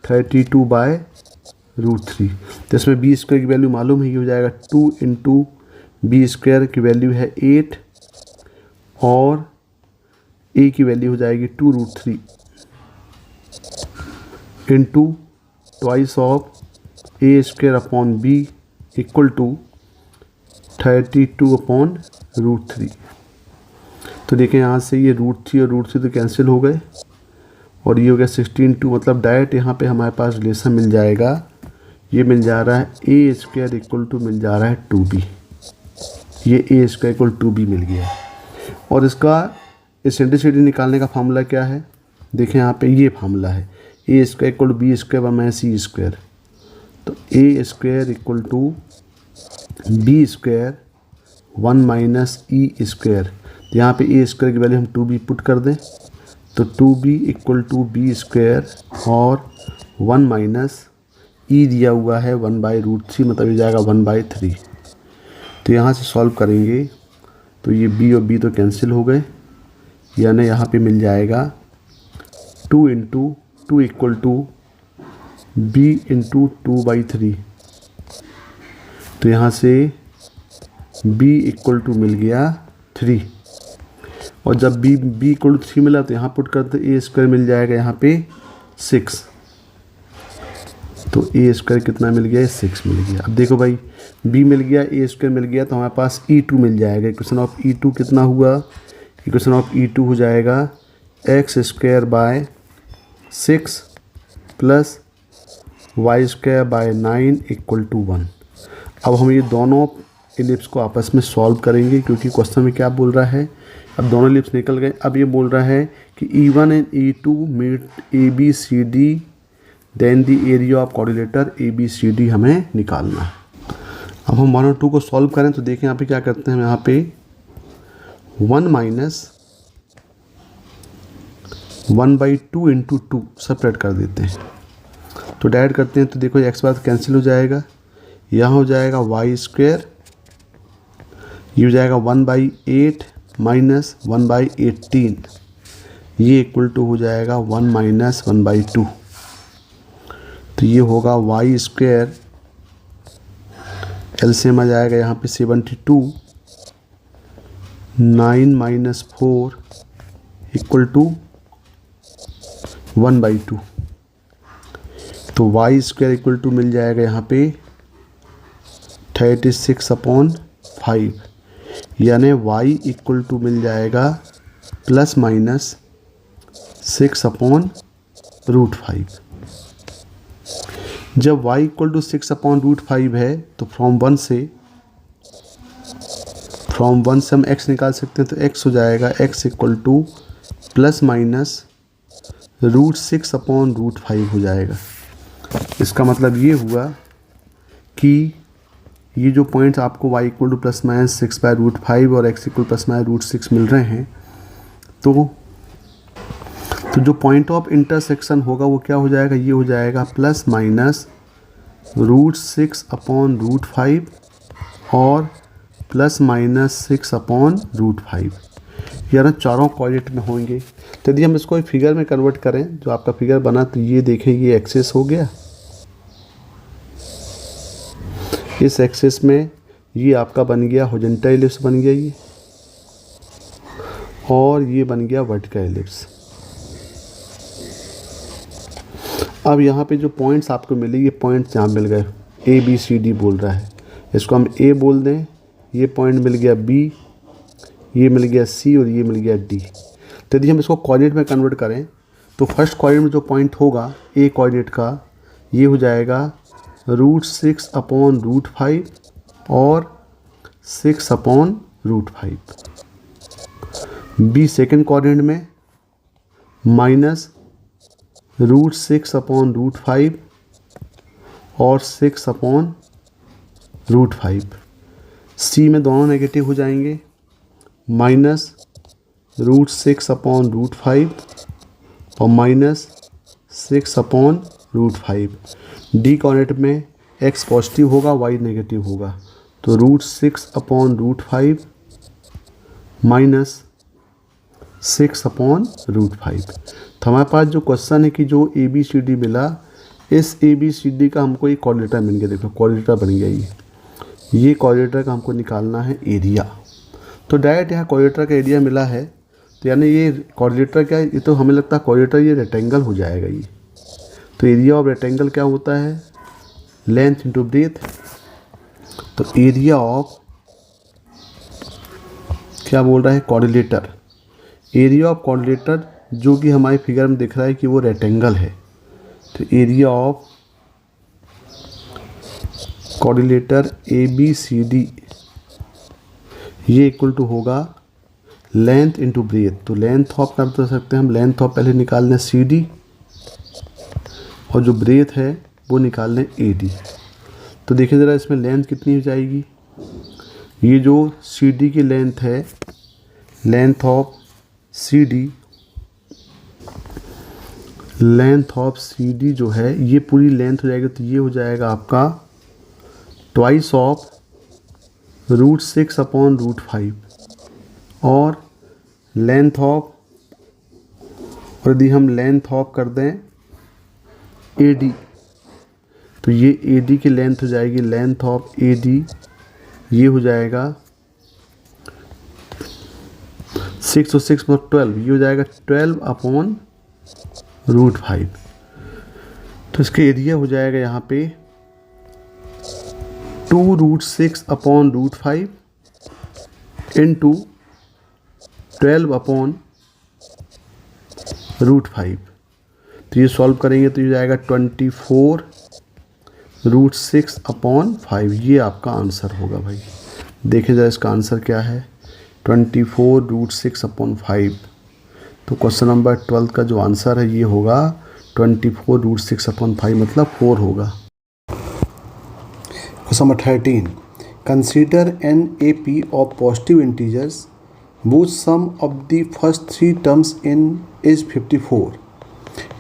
32/√3। तो इसमें B² की वैल्यू मालूम है, ये हो जाएगा 2 इंटू B² की वैल्यू है 8, और A की वैल्यू हो जाएगी 2√3 into twice of A² upon B equal to 32/√3। तो देखें यहाँ से ये √3 और √3 तो कैंसिल हो गए, और ये हो गया 16/2, मतलब डायरेक्ट यहाँ पे हमारे पास रिलेशन मिल जाएगा। ये मिल जा रहा है A² इक्वल टू मिल जा रहा है 2B। ये A² इक्वल 2B मिल गया। और इसका एसेंट्रिसिटी निकालने का फार्मूला क्या है, देखें यहाँ पे ये फार्मूला है A² equal to B² 1 minus E²। तो A² equal to B² 1 minus E²। तो यहाँ पे A² की वैल्यू हम 2B पुट कर दें तो 2B इक्वल टू B² और 1 माइनस E दिया हुआ है 1/√3, मतलब ये जाएगा 1/3। तो यहाँ से सॉल्व करेंगे तो ये B और B तो कैंसिल हो गए, यानी यहाँ पे मिल जाएगा 2 into 2 equal to B into 2/3। तो यहाँ से B इक्वल टू मिल गया 3, और जब B इक्वल टू 3 मिला तो यहाँ पुट करते A² मिल जाएगा यहाँ पे 6। तो ए स्क्वायर कितना मिल गया, 6 मिल गया। अब देखो भाई बी मिल गया, ए स्क्वायर मिल गया, तो हमारे पास E2 मिल जाएगा। इक्वेशन ऑफ E2 कितना हुआ, इक्वेशन ऑफ E2 हो जाएगा x square by 6 plus y square by 9 equal to 1। अब हम ये दोनों एलिप्स को आपस में सॉल्व करेंगे, क्योंकि क्वेश्चन में क्या बोल रहा है, अब दोनों एलिप्स निकल गए। अब ये बोल रहा है कि E1 and E2 meet ABCD, then the area of quadrilateral ABCD हमें निकालना है। अब हम 1 और 2 को सॉल्व करें तो देखें यहाँ पे क्या करते हैं, हम यहाँ पे 1 माइनस 1/2 इंटू 2 सेपरेट कर देते हैं। तो डायरेक्ट करते हैं तो देखो एक्स बार कैंसिल हो जाएगा, यहाँ हो जाएगा वाई स्क्वायर, ये हो जाएगा 1/8 माइनस 1/18, ये इक्वल टू हो जाएगा 1 माइनस 1/2। तो ये होगा वाई स्क्वायर, एलसीएम आ जाएगा यहाँ पे 72, 9 माइनस 4 इक्वल टू 1/2। तो वाई स्क्वायर इक्वल टू मिल जाएगा यहाँ पे 36/5, यानी वाई इक्वल टू मिल जाएगा प्लस माइनस 6/√5। जब y इक्वल टू 6/√5 है तो फ्रॉम 1 से हम x निकाल सकते हैं। तो x हो जाएगा x equal two plus minus √6/√5 हो जाएगा। इसका मतलब ये हुआ कि ये जो पॉइंट्स आपको y equal two plus minus 6/√5 और x इक्वल प्लस माइनस √6 मिल रहे हैं, तो जो पॉइंट ऑफ इंटरसेक्शन होगा वो क्या हो जाएगा, ये हो जाएगा प्लस माइनस √6/√5 और प्लस माइनस 6/√5, यानी चारों कोऑर्डिनेट में होंगे। तो यदि हम इसको एक फिगर में कन्वर्ट करें, जो आपका फिगर बना, तो ये देखें ये एक्सिस हो गया, इस एक्सिस में ये आपका बन गया हॉरिजॉन्टल एलिप्स बन गया ये, और ये बन गया वर्टिकल एलिप्स। अब यहाँ पे जो पॉइंट्स आपको मिले, ये पॉइंट्स यहाँ मिल गए, ABCD बोल रहा है, इसको हम A बोल दें, ये पॉइंट मिल गया B, ये मिल गया C और ये मिल गया D। तो यदि हम इसको कोऑर्डिनेट में कन्वर्ट करें तो फर्स्ट कोऑर्डिनेट में जो पॉइंट होगा A कोऑर्डिनेट का, ये हो जाएगा √6/√5 और 6/√5। B सेकेंड कोऑर्डिनेट में माइनस √6/√5 और 6/√5। C में दोनों नेगेटिव हो जाएंगे, माइनस √6/√5 और माइनस 6/√5। D कोऑर्डिनेट में x पॉजिटिव होगा, y नेगेटिव होगा, तो √6/√5 माइनस 6/√5। तो हमारे पास जो क्वेश्चन है कि जो ABCD मिला, इस ABCD का हमको एक कोऑर्डिनेटर मिल गया। देखो कोऑर्डिनेटर बन गया ये कोऑर्डिनेटर का हमको निकालना है एरिया। तो डायरेक्ट यहाँ कोऑर्डिनेटर का एरिया मिला है, तो यानी ये कोऑर्डिनेटर क्या है, ये तो हमें लगता है कोऑर्डिनेटर ये रेक्टेंगल हो जाएगा ये। तो एरिया ऑफ रेक्टेंगल क्या होता है, लेंथ इंटू ब्रेथ। तो एरिया ऑफ क्या बोल रहा है, कोऑर्डिनेटर, एरिया ऑफ कोऑर्डिनेटर जो कि हमारे फिगर में दिख रहा है कि वो रेक्टेंगल है। तो एरिया ऑफ कोऑर्डिनेटर ABCD ये इक्वल टू होगा लेंथ इंटू ब्रेथ। तो लेंथ ऑफ कर सकते हैं हम, लेंथ ऑफ पहले निकाल लें CD और जो ब्रेथ है वो निकाल लें AD। तो देखिए ज़रा इसमें लेंथ कितनी हो जाएगी, ये जो CD की लेंथ है, लेंथ ऑफ CD जो है ये पूरी लेंथ हो जाएगी। तो ये हो जाएगा आपका ट्वाइस ऑफ √6/√5 और लेंथ ऑफ, और यदि हम लेंथ ऑफ कर दें AD, तो ये AD की लेंथ हो जाएगी, लेंथ ऑफ AD ये हो जाएगा 6 और 6 + 12, ये हो जाएगा 12/√5। तो इसका एरिया हो जाएगा यहाँ पे 2√6/√5 इंटू 12/√5। तो ये सॉल्व करेंगे तो ये जाएगा 24√6/5। ये आपका आंसर होगा भाई। देखें जाए इसका आंसर क्या है, 24√6/5। तो क्वेश्चन नंबर 12 का जो आंसर है ये होगा 24√6/5, मतलब 4 होगा। Question number 13, consider N AP of positive integers whose sum of the first 3 terms in is 54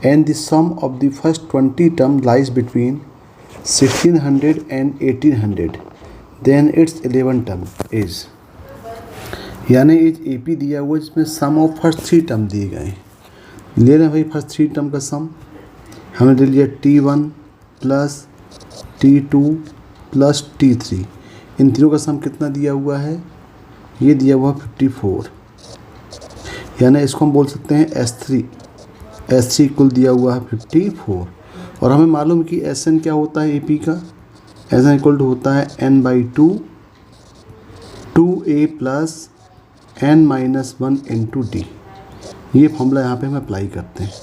and the sum of the first 20 term lies between 1600 and 1800, then its 11 term is। यानी एक AP दिया हुआ है जिसमें सम ऑफ फर्स्ट 3 टर्म दिए गए हैं। ले रहे हैं भाई फर्स्ट 3 टर्म का सम, हमने ले लिया T1 plus T2 plus T3। इन तीनों का सम कितना दिया हुआ है, ये दिया हुआ 54। यानी इसको हम बोल सकते हैं S3 कुल दिया हुआ है 54। और हमें मालूम कि SN क्या होता है AP का, SN इक्वल टू होता है n/2 2a plus n-1 into D। ये फॉर्मूला यहाँ पे हम अप्लाई करते हैं।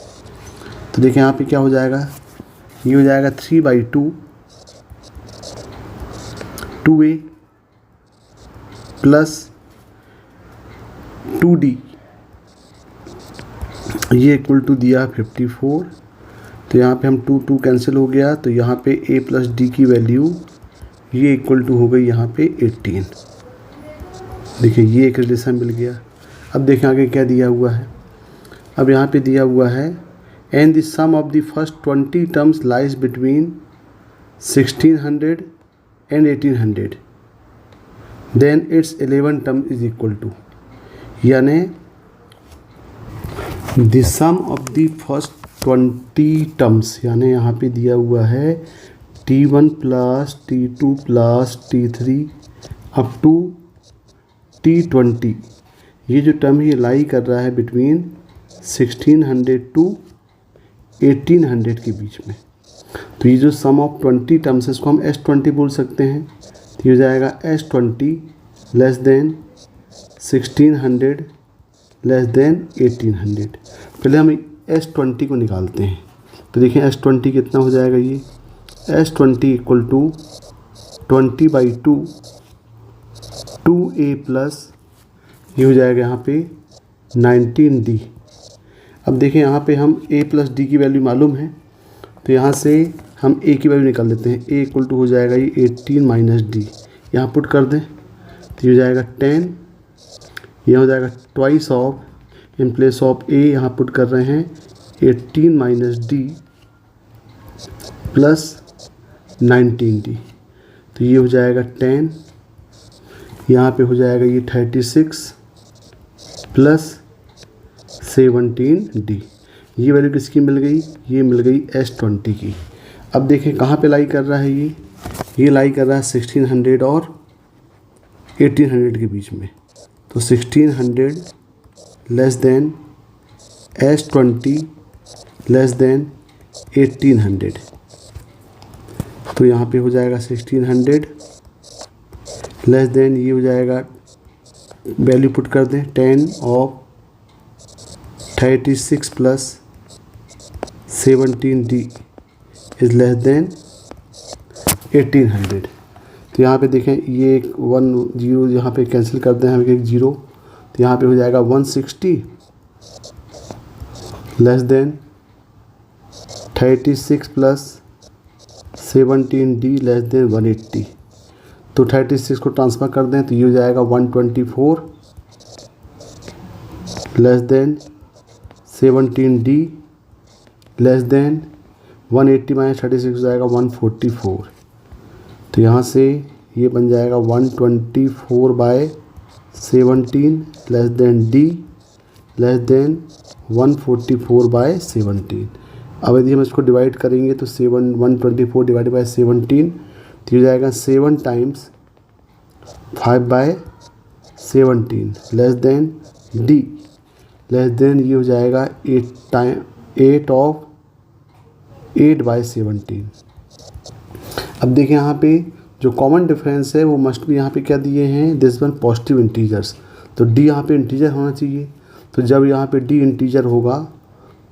तो देखिए यहाँ पे क्या हो जाएगा, ये हो जाएगा 3/2 2a प्लस 2d, ये इक्वल टू दिया 54। तो यहाँ पे हम 2 कैंसिल हो गया, तो यहाँ पे a प्लस डी की वैल्यू ये इक्वल टू हो गई यहाँ पे 18। देखिए ये एक रिलेशन मिल गया। अब देखें आगे क्या दिया हुआ है। अब यहाँ पे दिया हुआ है and the sum of the first 20 terms lies between 1600 and 1800, then it's 11 term is equal to. यानी the sum of the first 20 terms, यानी यहाँ पे दिया हुआ है T1 plus T2 plus T3 up to T20। ये जो टर्म ये लाई कर रहा है बिटवीन 1600 टू 1800 के बीच में। तो ये जो सम ऑफ 20 टर्म्स है इसको हम S20 बोल सकते हैं। तो ये हो जाएगा S20 less than 1600 less than 1800। पहले हम S20 को निकालते हैं। तो देखिए S20 कितना हो जाएगा, ये S20 equal to 20/2 2a plus ये हो जाएगा यहाँ पे 19d। अब देखें यहाँ पे हम a प्लस डी की वैल्यू मालूम है, तो यहाँ से हम a की वैल्यू निकाल लेते हैं। a इक्वल टू हो जाएगा ये 18 माइनस डी, यहाँ पुट कर दें तो ये हो जाएगा 10। यह हो जाएगा twice of, in place of a यहाँ पुट कर रहे हैं 18 माइनस डी प्लस 19d। तो ये हो जाएगा 10, यहाँ पे हो जाएगा ये 36 प्लस 17d। ये वैल्यू किसकी मिल गई, ये मिल गई S20 की। अब देखें कहाँ पे लाई कर रहा है, ये लाई कर रहा है 1600 और 1800 के बीच में। तो 1600 less than S20 less than 1800। तो यहाँ पे हो जाएगा 1600 लेस देन ये हो जाएगा, वैल्यू पुट कर दें 10 of 36 plus 17d is less than 1800। तो यहाँ पे देखें ये एक 1 0 यहाँ पे कैंसिल कर दें हम एक 0। तो यहाँ पे हो जाएगा 160 less than 36 plus 17d less than 180। तो 36 को ट्रांसफ़र कर दें तो ये हो जाएगा 124 less than 17d less than 180 minus 36 हो जाएगा 144। तो यहाँ से ये बन जाएगा 124/17 less than d less than 144/17। अब यदि हम इसको डिवाइड करेंगे तो 124 डिवाइड बाई 17 तो ये जाएगा 7 times 5/17 less than d less than ये हो जाएगा 8 ऑफ 8/17। अब देखिए यहाँ पे जो कॉमन डिफरेंस है वो मस्ट भी यहाँ पे क्या दिए हैं, दिस वन पॉजिटिव इंटीजर्स, तो डी यहाँ पे इंटीजर होना चाहिए। तो जब यहाँ पे डी इंटीजर होगा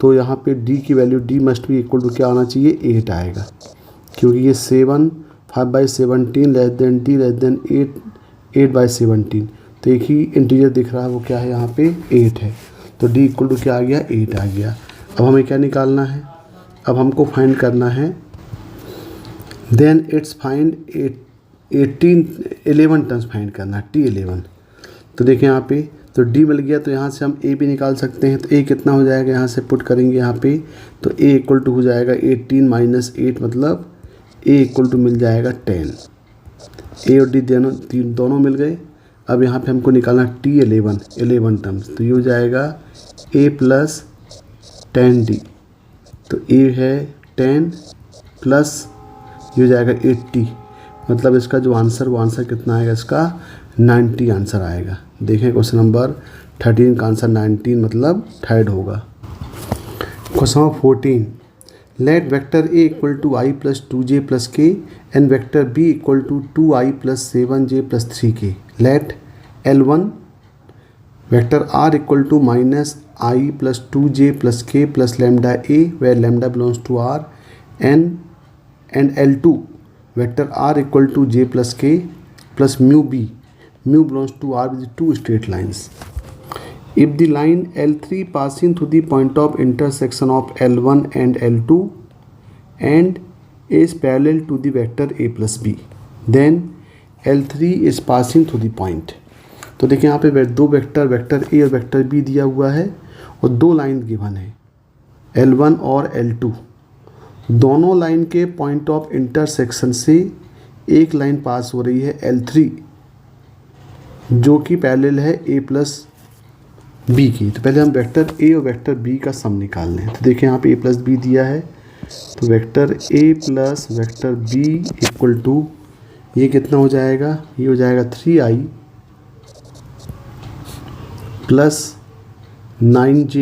तो यहाँ पे डी की वैल्यू डी मस्ट भी इक्वल टू क्या आना चाहिए, 8 आएगा, क्योंकि ये 7 5/17 less than D less than 8/17। तो एक ही इंटीजर दिख रहा है, वो क्या है यहाँ पे 8 है, तो डी इक्वल टू क्या आ गया, 8 आ गया। अब हमें क्या निकालना है, अब हमको फाइंड करना है then it's find 11 terms find करना है, T11। तो देखें यहाँ पे तो D मिल गया, तो यहाँ से हम A भी निकाल सकते हैं। तो A कितना हो जाएगा, यहाँ से पुट करेंगे यहाँ पे, तो A इक्वल टू हो जाएगा 18 - 8, मतलब A इक्वल टू मिल जाएगा 10। A और D दोनों मिल गए। अब यहाँ पे हमको निकालना T11 11 टर्म्स, तो ये हो जाएगा A + 10D। तो A है 10 प्लस ये हो जाएगा 80, मतलब इसका जो आंसर वो आंसर कितना आएगा, इसका 90 आंसर आएगा। देखें क्वेश्चन नंबर 13 का आंसर 19, मतलब थर्ड होगा। Question number 14, let vector A equal to I + 2j + k and vector B equal to 2I + 7j + 3k। Let L1 vector R equal to -I + 2j + k + λA where λ belongs to R and L2 vector R equal to j + k plus mu b, mu belongs to R with two straight lines. If the line L3 passing through the point of intersection of L1 and L2 and is parallel to the vector A + b, then L3 is passing through the point। तो देखिए यहाँ पे दो वेक्टर A और वेक्टर B दिया हुआ है और दो लाइन गिवन है L1 और L2। दोनों लाइन के पॉइंट ऑफ इंटरसेक्शन से एक लाइन पास हो रही है L3 जो कि पैरेलल है A + B की। तो पहले हम वेक्टर A और वेक्टर B का सम निकाल लें। तो देखें यहाँ पे A + B दिया है, तो vector A + vector B equal to ये कितना हो जाएगा, ये हो जाएगा 3I + 9j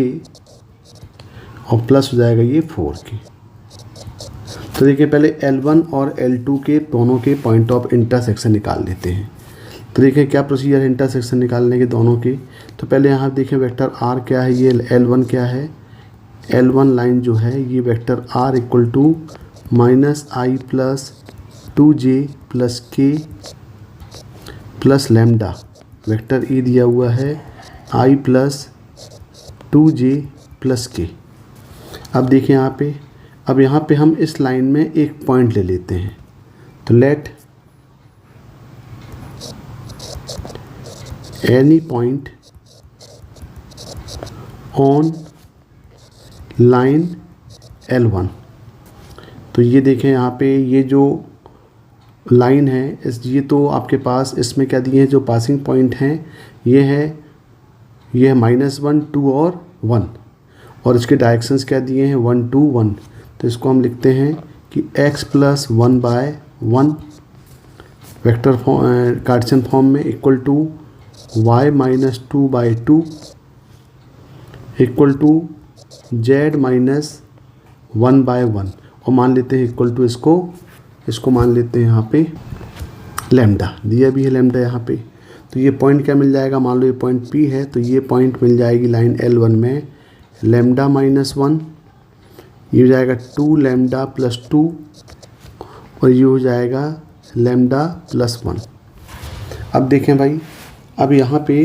और प्लस हो जाएगा ये 4k। तो देखिए पहले L1 और L2 के दोनों के पॉइंट ऑफ इंटरसेक्शन निकाल लेते हैं। तो देखिए क्या प्रोसीजर है इंटरसेक्शन निकालने के दोनों के। तो पहले यहाँ देखें वेक्टर R क्या है, ये L1 क्या है, L1 लाइन जो है ये vector R equal to -I + 2j + k + λ, vector E दिया हुआ है I + 2j + k। अब देखिए अब यहाँ पे हम इस लाइन में एक पॉइंट ले लेते हैं। तो let any point on line L1। तो ये देखें यहाँ पे ये जो लाइन है ये तो आपके पास इसमें क्या दिए हैं, जो पासिंग पॉइंट हैं ये है -1 2 और 1, और इसके डायरेक्शंस क्या दिए हैं 1 2 1। तो इसको हम लिखते हैं कि x + 1/1 वेक्टर कार्टेशियन फॉर्म में equal to y - 2/2 equal to z - 1/1, और मान लेते हैं इक्वल टू इसको मान लेते हैं यहाँ पे लैम्डा दिया भी है लैम्डा यहाँ पे। तो ये पॉइंट क्या मिल जाएगा, मान लो ये पॉइंट P है, तो ये पॉइंट मिल जाएगी लाइन L1 में लैम्डा -1, ये हो जाएगा 2λ + 2 और ये हो जाएगा λ + 1। अब देखें भाई, अब यहाँ पे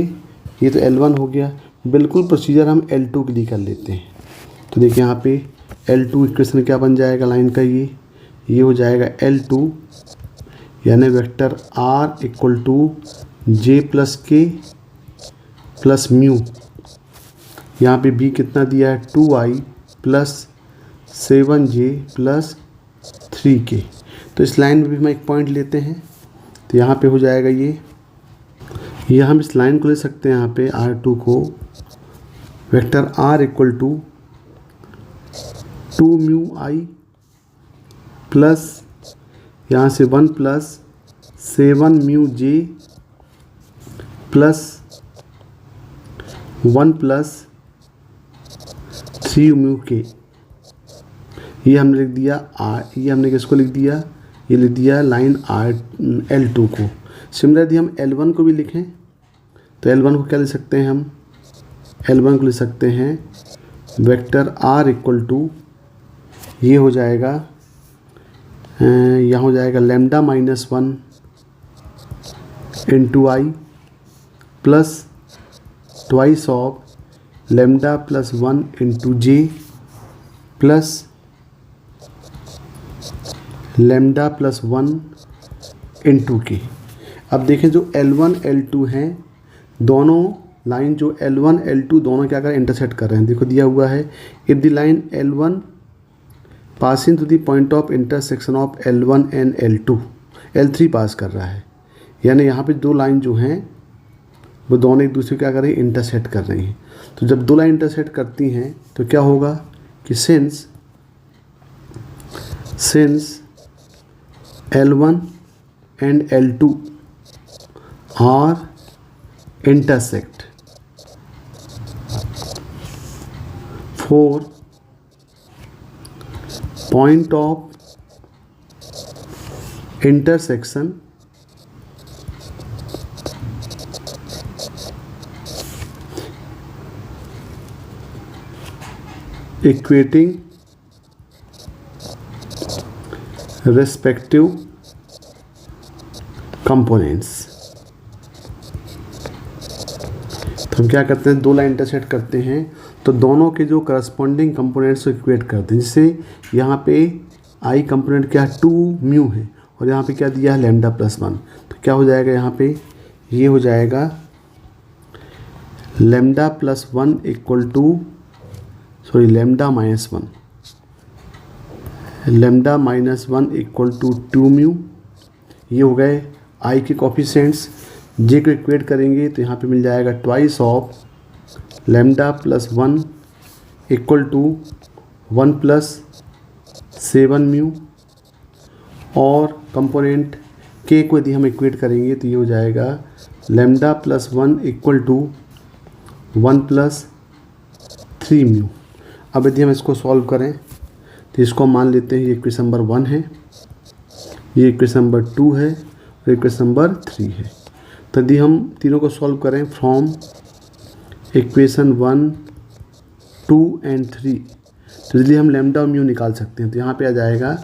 ये तो L1 हो गया, बिल्कुल प्रोसीजर हम L2 के लिए कर लेते हैं। तो देखिए यहाँ पे L2 इक्वेशन क्या बन जाएगा लाइन का, ये हो जाएगा L2 यानी vector R equal to j + k + μ, यहाँ पे B कितना दिया है 2I + 7j + 3k। तो इस लाइन में भी हम एक पॉइंट लेते हैं, तो यहाँ पे हो जाएगा ये हम इस लाइन को ले सकते हैं यहाँ पे R2 को vector R equal to 2μI plus यहाँ से 1 + 7μj प्लस 1 + 3μk। ये हमने लिख दिया ये हमने किसको लिख दिया, ये लिख दिया लाइन L2 को। सिमिलरली हम L1 को भी लिखें तो L1 को क्या लिख सकते हैं हम, L1 को लिख सकते हैं वेक्टर R इक्वल टू, ये हो जाएगा यहाँ हो जाएगा lambda minus 1 into I plus twice of lambda plus 1 into J plus lambda plus 1 into के। अब देखें जो L1 L2 हैं, दोनों लाइन जो L1 L2 दोनों क्या कर रहे हैं, इंटरसेक्ट कर रहे हैं। देखो दिया हुआ है if the line L1 passing to the point of intersection of L1 and L2, L3 pass कर रहा है, यानी यहाँ पे दो लाइन जो हैं वो दोनों एक दूसरे को क्या कर रही है, इंटरसेक्ट कर रही हैं। तो जब दो लाइन इंटरसेक्ट करती हैं तो क्या होगा कि since L1 and L2 are intersect for point of intersection equating respective components। हम क्या करते हैं, दो लाइन इंटरसेक्ट करते हैं तो दोनों के जो करस्पॉन्डिंग कंपोनेंट्स को इक्वेट करते हैं, जिससे यहाँ पे आई कंपोनेंट क्या 2 म्यू है और यहाँ पे क्या दिया है लैम्डा प्लस 1। तो क्या हो जाएगा यहाँ पे, ये हो जाएगा lambda plus 1 equal to lambda minus 1, lambda minus 1 equal to 2 mu. ये हो गए आई के कोफिशिएंट्स। जे को इक्वेट करेंगे तो यहाँ पे मिल जाएगा twice of lambda plus 1 equal to 1 plus 7 mu, और कंपोनेंट के को यदि हम इक्वेट करेंगे तो ये हो जाएगा lambda plus 1 equal to 1 plus 3 mu. अब यदि हम इसको सॉल्व करें तो इसको मान लेते हैं ये इक्वेशन नंबर 1 है, ये इक्वेशन नंबर 2 है और इक्वेशन नंबर 3 है। तो यदि हम तीनों को सॉल्व करें फ्रॉम इक्वेशन 1, 2 एंड 3, तो इसलिए हम लैम्डा और म्यू निकाल सकते हैं। तो यहाँ पे आ जाएगा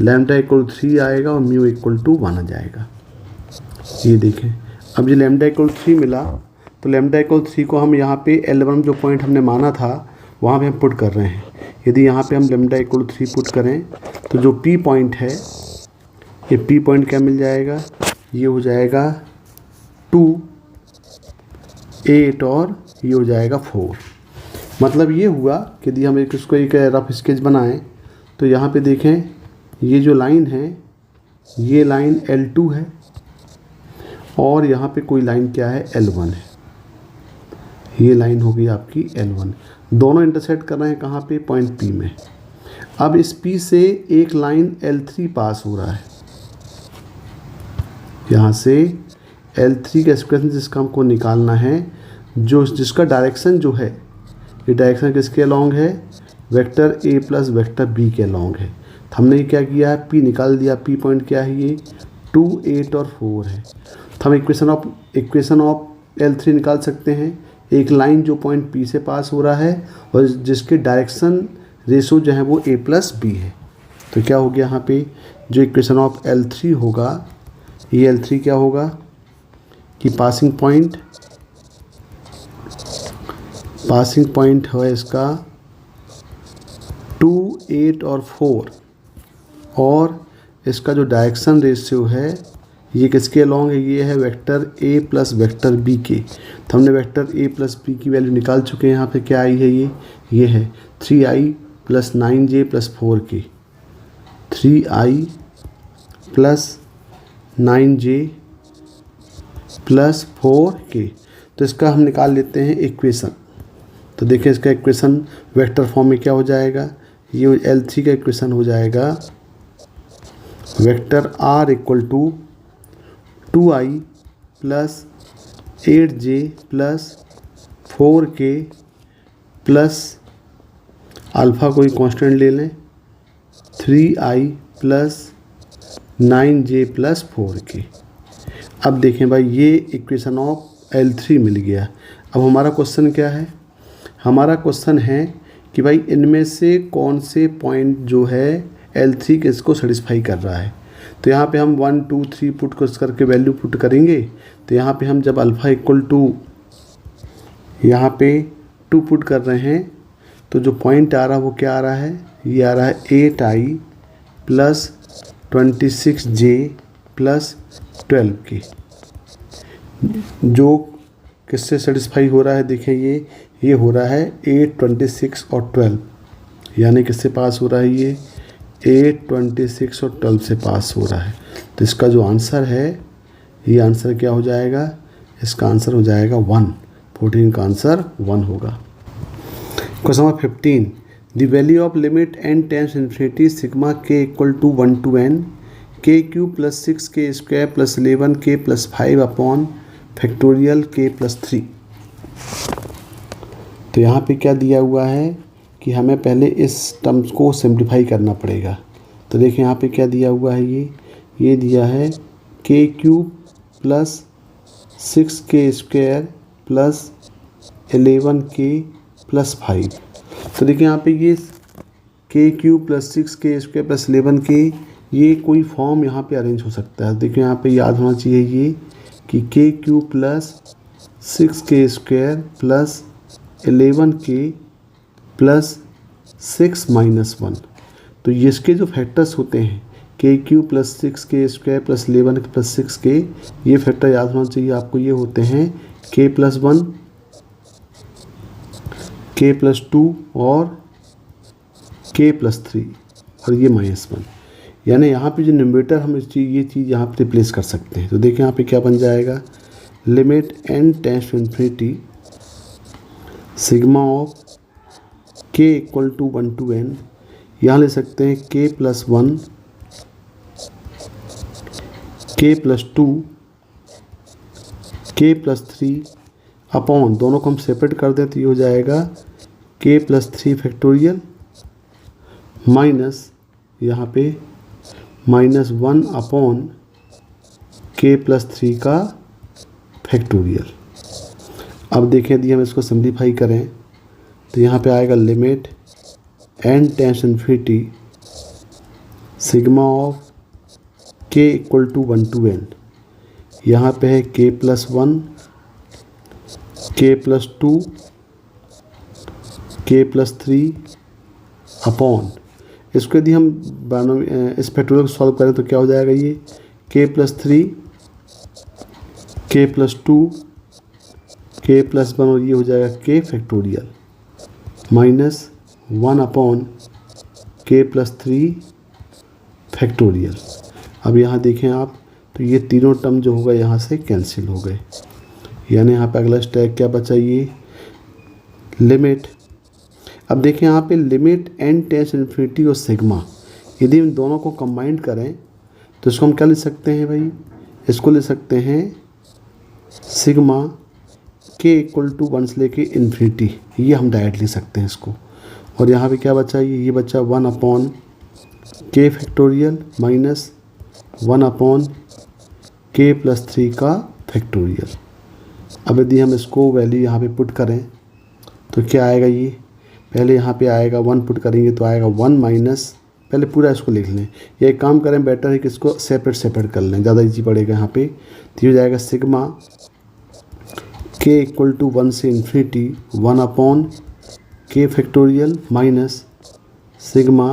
लैम्डा इक्वल 3 आएगा और म्यू इक्वल टू 1 आ जाएगा। ये देखें, अब ये लैम्डा इक्वल 3 मिला तो लैम्डा इक्वल 3 को हम यहाँ पे L1 जो पॉइंट हमने माना था वहाँ पे हम पुट कर रहे हैं। यदि यहाँ पे हम लैम्डा इक्वल 3 पुट करें तो जो P पॉइंट है, ये P पॉइंट क्या मिल जाएगा, ये हो जाएगा 2, 8 और ये हो जाएगा 4। मतलब ये हुआ कि यदि हम इसको एक रफ स्केच बनाएं तो यहाँ पे देखें ये जो लाइन है ये लाइन L2 है और यहाँ पे कोई लाइन क्या है L1 है। ये लाइन हो गई आपकी L1, दोनों इंटरसेक्ट कर रहे हैं कहाँ पे, पॉइंट P में। अब इस P से एक लाइन L3 पास हो रहा है, यहाँ से L3 का एक्सप्रेशन जिसका हमको निकालना है, जो जिसका डायरेक्शन जो है, ये डायरेक्शन किसके अलॉन्ग है, vector A plus vector B के अलॉन्ग है। तो हमने क्या किया है, P निकाल दिया। P पॉइंट क्या है, ये 2, 8 और 4 है। तो हम इक्वेशन ऑफ L3 निकाल सकते हैं, एक लाइन जो पॉइंट P से पास हो रहा है और जिसके डायरेक्शन रेशो जो है वो A प्लस B है। तो क्या हो गया यहाँ पे, जो इक्वेशन ऑफ L3 होगा, ये L3 क्या होगा कि पासिंग पॉइंट है इसका 2, 8 और 4, और इसका जो डायरेक्शन रेशियो है ये किसके अलॉन्ग है, ये है vector A plus vector B के। तो हमने वेक्टर A प्लस B की वैल्यू निकाल चुके हैं। यहाँ पे क्या आई है, ये है 3i plus 9j plus 4k, 3i plus 9j plus 4k। तो इसका हम निकाल लेते हैं इक्वेशन। तो देखिए इसका इक्वेशन वेक्टर फॉर्म में क्या हो जाएगा, ये L3 का इक्वेशन हो जाएगा vector R equal to 2i plus 8j plus 4k plus alpha कोई कांस्टेंट ले लें 3i plus 9j plus 4k। अब देखें भाई, ये इक्वेशन ऑफ L3 मिल गया। अब हमारा क्वेश्चन क्या है? हमारा क्वेश्चन है कि भाई इनमें से कौन से पॉइंट जो है L3 के इसको सेटिस्फाई कर रहा है। तो यहाँ पे हम 1 2 3 पुट करके वैल्यू पुट करेंगे। तो यहाँ पे हम जब अल्फ़ा इक्वल टू यहाँ पे 2 पुट कर रहे हैं तो जो पॉइंट आ रहा है वो क्या आ रहा है? ये आ रहा है 8i plus 26j plus 12k। जो किससे सेटिस्फाई हो रहा है? देखें, ये हो रहा है 8, 26 और 12, यानी किससे पास हो रहा है? ये 8, 26 और 12 से पास हो रहा है। तो इसका जो आंसर है, ये आंसर क्या हो जाएगा? इसका आंसर हो जाएगा 1। 14 का आंसर 1 होगा। Question number 15, the value of limit n tends infinity sigma k equal to 1 to n k cube plus 6k square plus 11k plus 5 upon factorial k plus 3। तो यहाँ पे क्या दिया हुआ है कि हमें पहले इस टर्म्स को सिंप्लीफाई करना पड़ेगा। तो देखिए यहाँ पे क्या दिया हुआ है, ये दिया है k cube plus 6k square plus 11k plus 5। तो देखिए यहाँ पे ये k cube plus 6k square plus 11k, ये कोई फॉर्म यहाँ पे अरेंज हो सकता है। देखिए यहाँ पे याद होना चाहिए ये कि k cube plus 6k square plus 11k plus 6 minus 1। तो ये इसके जो फैक्टर्स होते हैं k cube plus 6k square plus 11 plus 6k, ये फैक्टर याद होना चाहिए आपको। ये होते हैं k प्लस 1, k प्लस 2 और k प्लस 3 और ये माइनस 1। यानी यहाँ पे जो न्यूमरेटर हम ये चीज़ यहाँ पे रिप्लेस कर सकते हैं। तो देखिए यहाँ पे क्या बन जाएगा? Limit n tends to infinity sigma of k equal to 1 to n। यहाँ ले सकते हैं k plus 1, k plus 2, k plus 3 अपॉन, दोनों को हम सेपरेट कर दें तो ये हो जाएगा k प्लस 3 फैक्टोरियल माइनस यहाँ पे माइनस 1 अपॉन k प्लस 3 का फैक्टोरियल। अब देखें यदि हम इसको सिंप्लीफाई करें तो यहाँ पे आएगा limit n tends infinity sigma of k equal to 1 to n। यहाँ पे है k plus 1, k plus 2, k plus 3 अपॉन, इसको यदि हम इस फैक्टोरियल को सॉल्व करें तो क्या हो जाएगा? ये k plus 3, k plus 2, k plus 1 और ये हो जाएगा k factorial minus 1 upon k plus 3 factorial. अब यहाँ देखें आप, तो ये तीनों टर्म जो होगा यहाँ से कैंसिल हो गए। यानी यहाँ पे अगला स्टेप क्या बचा? ये लिमिट। अब देखें यहाँ पे लिमिट n टेंस इन्फिनिटी और सिग्मा, यदि इन दोनों को कंबाइन करें तो इसको हम क्या ले सकते हैं भाई? इसको ले सकते हैं सिग्मा k इक्वल टू 1 से लेके इन्फिनिटी, ये हम डायरेक्ट ले सकते हैं इसको। और यहाँ पे क्या बचा? ये बचा 1 upon k factorial minus 1 upon k plus 3 का फैक्टोरियल। अब यदि हम इसको वैल्यू यहाँ पे पुट करें तो क्या आएगा? ये पहले यहाँ पे आएगा 1 पुट करेंगे तो आएगा 1 माइनस, पहले पूरा इसको लिख लें। ये एक काम करें, बेटर है कि इसको सेपरेट कर लें, ज़्यादा इजी पड़ेगा यहाँ पे। तो ये हो जाएगा सिग्मा k इक्वल टू 1 से infinity 1 upon k factorial minus sigma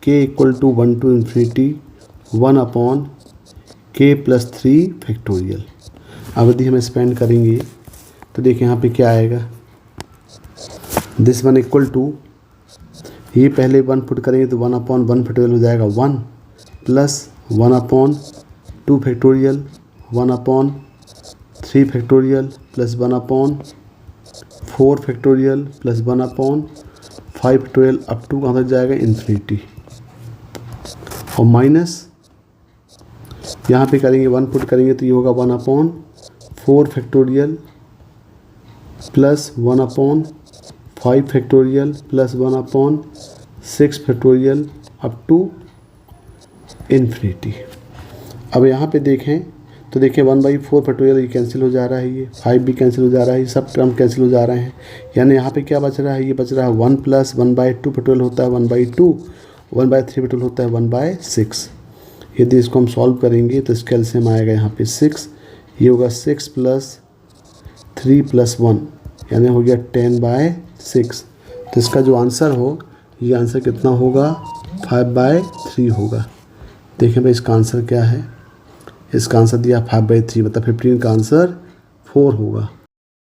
k equal to 1 to infinity 1 upon k plus 3 factorial. अब यदि हम एक्सपेंड करेंगे तो देखिए यहाँ पे क्या आएगा? दिस 1 इक्वल टू, ये पहले 1 पुट करेंगे तो 1 अपॉन 1 फैक्टोरियल हो जाएगा 1 plus 1 upon 2 factorial 1 upon 3 factorial plus 1 upon 4 factorial plus 1 upon 5 factorial up to कहाँ तक जाएगा? इन्फिनिटी। और माइनस यहाँ पे करेंगे 1 पुट करेंगे तो ये होगा 1 upon 4 factorial plus 1 upon 5 factorial plus 1 upon 6 factorial up to infinity. अब यहाँ पे देखें तो देखें 1/4 फैक्टोरियल ये कैंसिल हो जा रहा है, ये 5 भी कैंसिल हो जा रहा है, ये सब टर्म कैंसिल हो जा रहे हैं। यानी यहाँ पे क्या बच रहा है, ये बच रहा है 1 + 1/2 फैक्टोरियल होता है 1/2, 1/3 फैक्टोरियल होता है 1/6। यदि इसको हम सॉल्व करेंगे तो इसका एलसीएम आएगा यहाँ पे 6, ये होगा 6 + 3 + 1 यानी हो गया 10/6। तो इसका जो आंसर हो, ये आंसर कितना होगा, 5/3 होगा। देखें भाई इसका आंसर क्या है, इसका आंसर दिया 5/3 मतलब 15 का आंसर 4 होगा।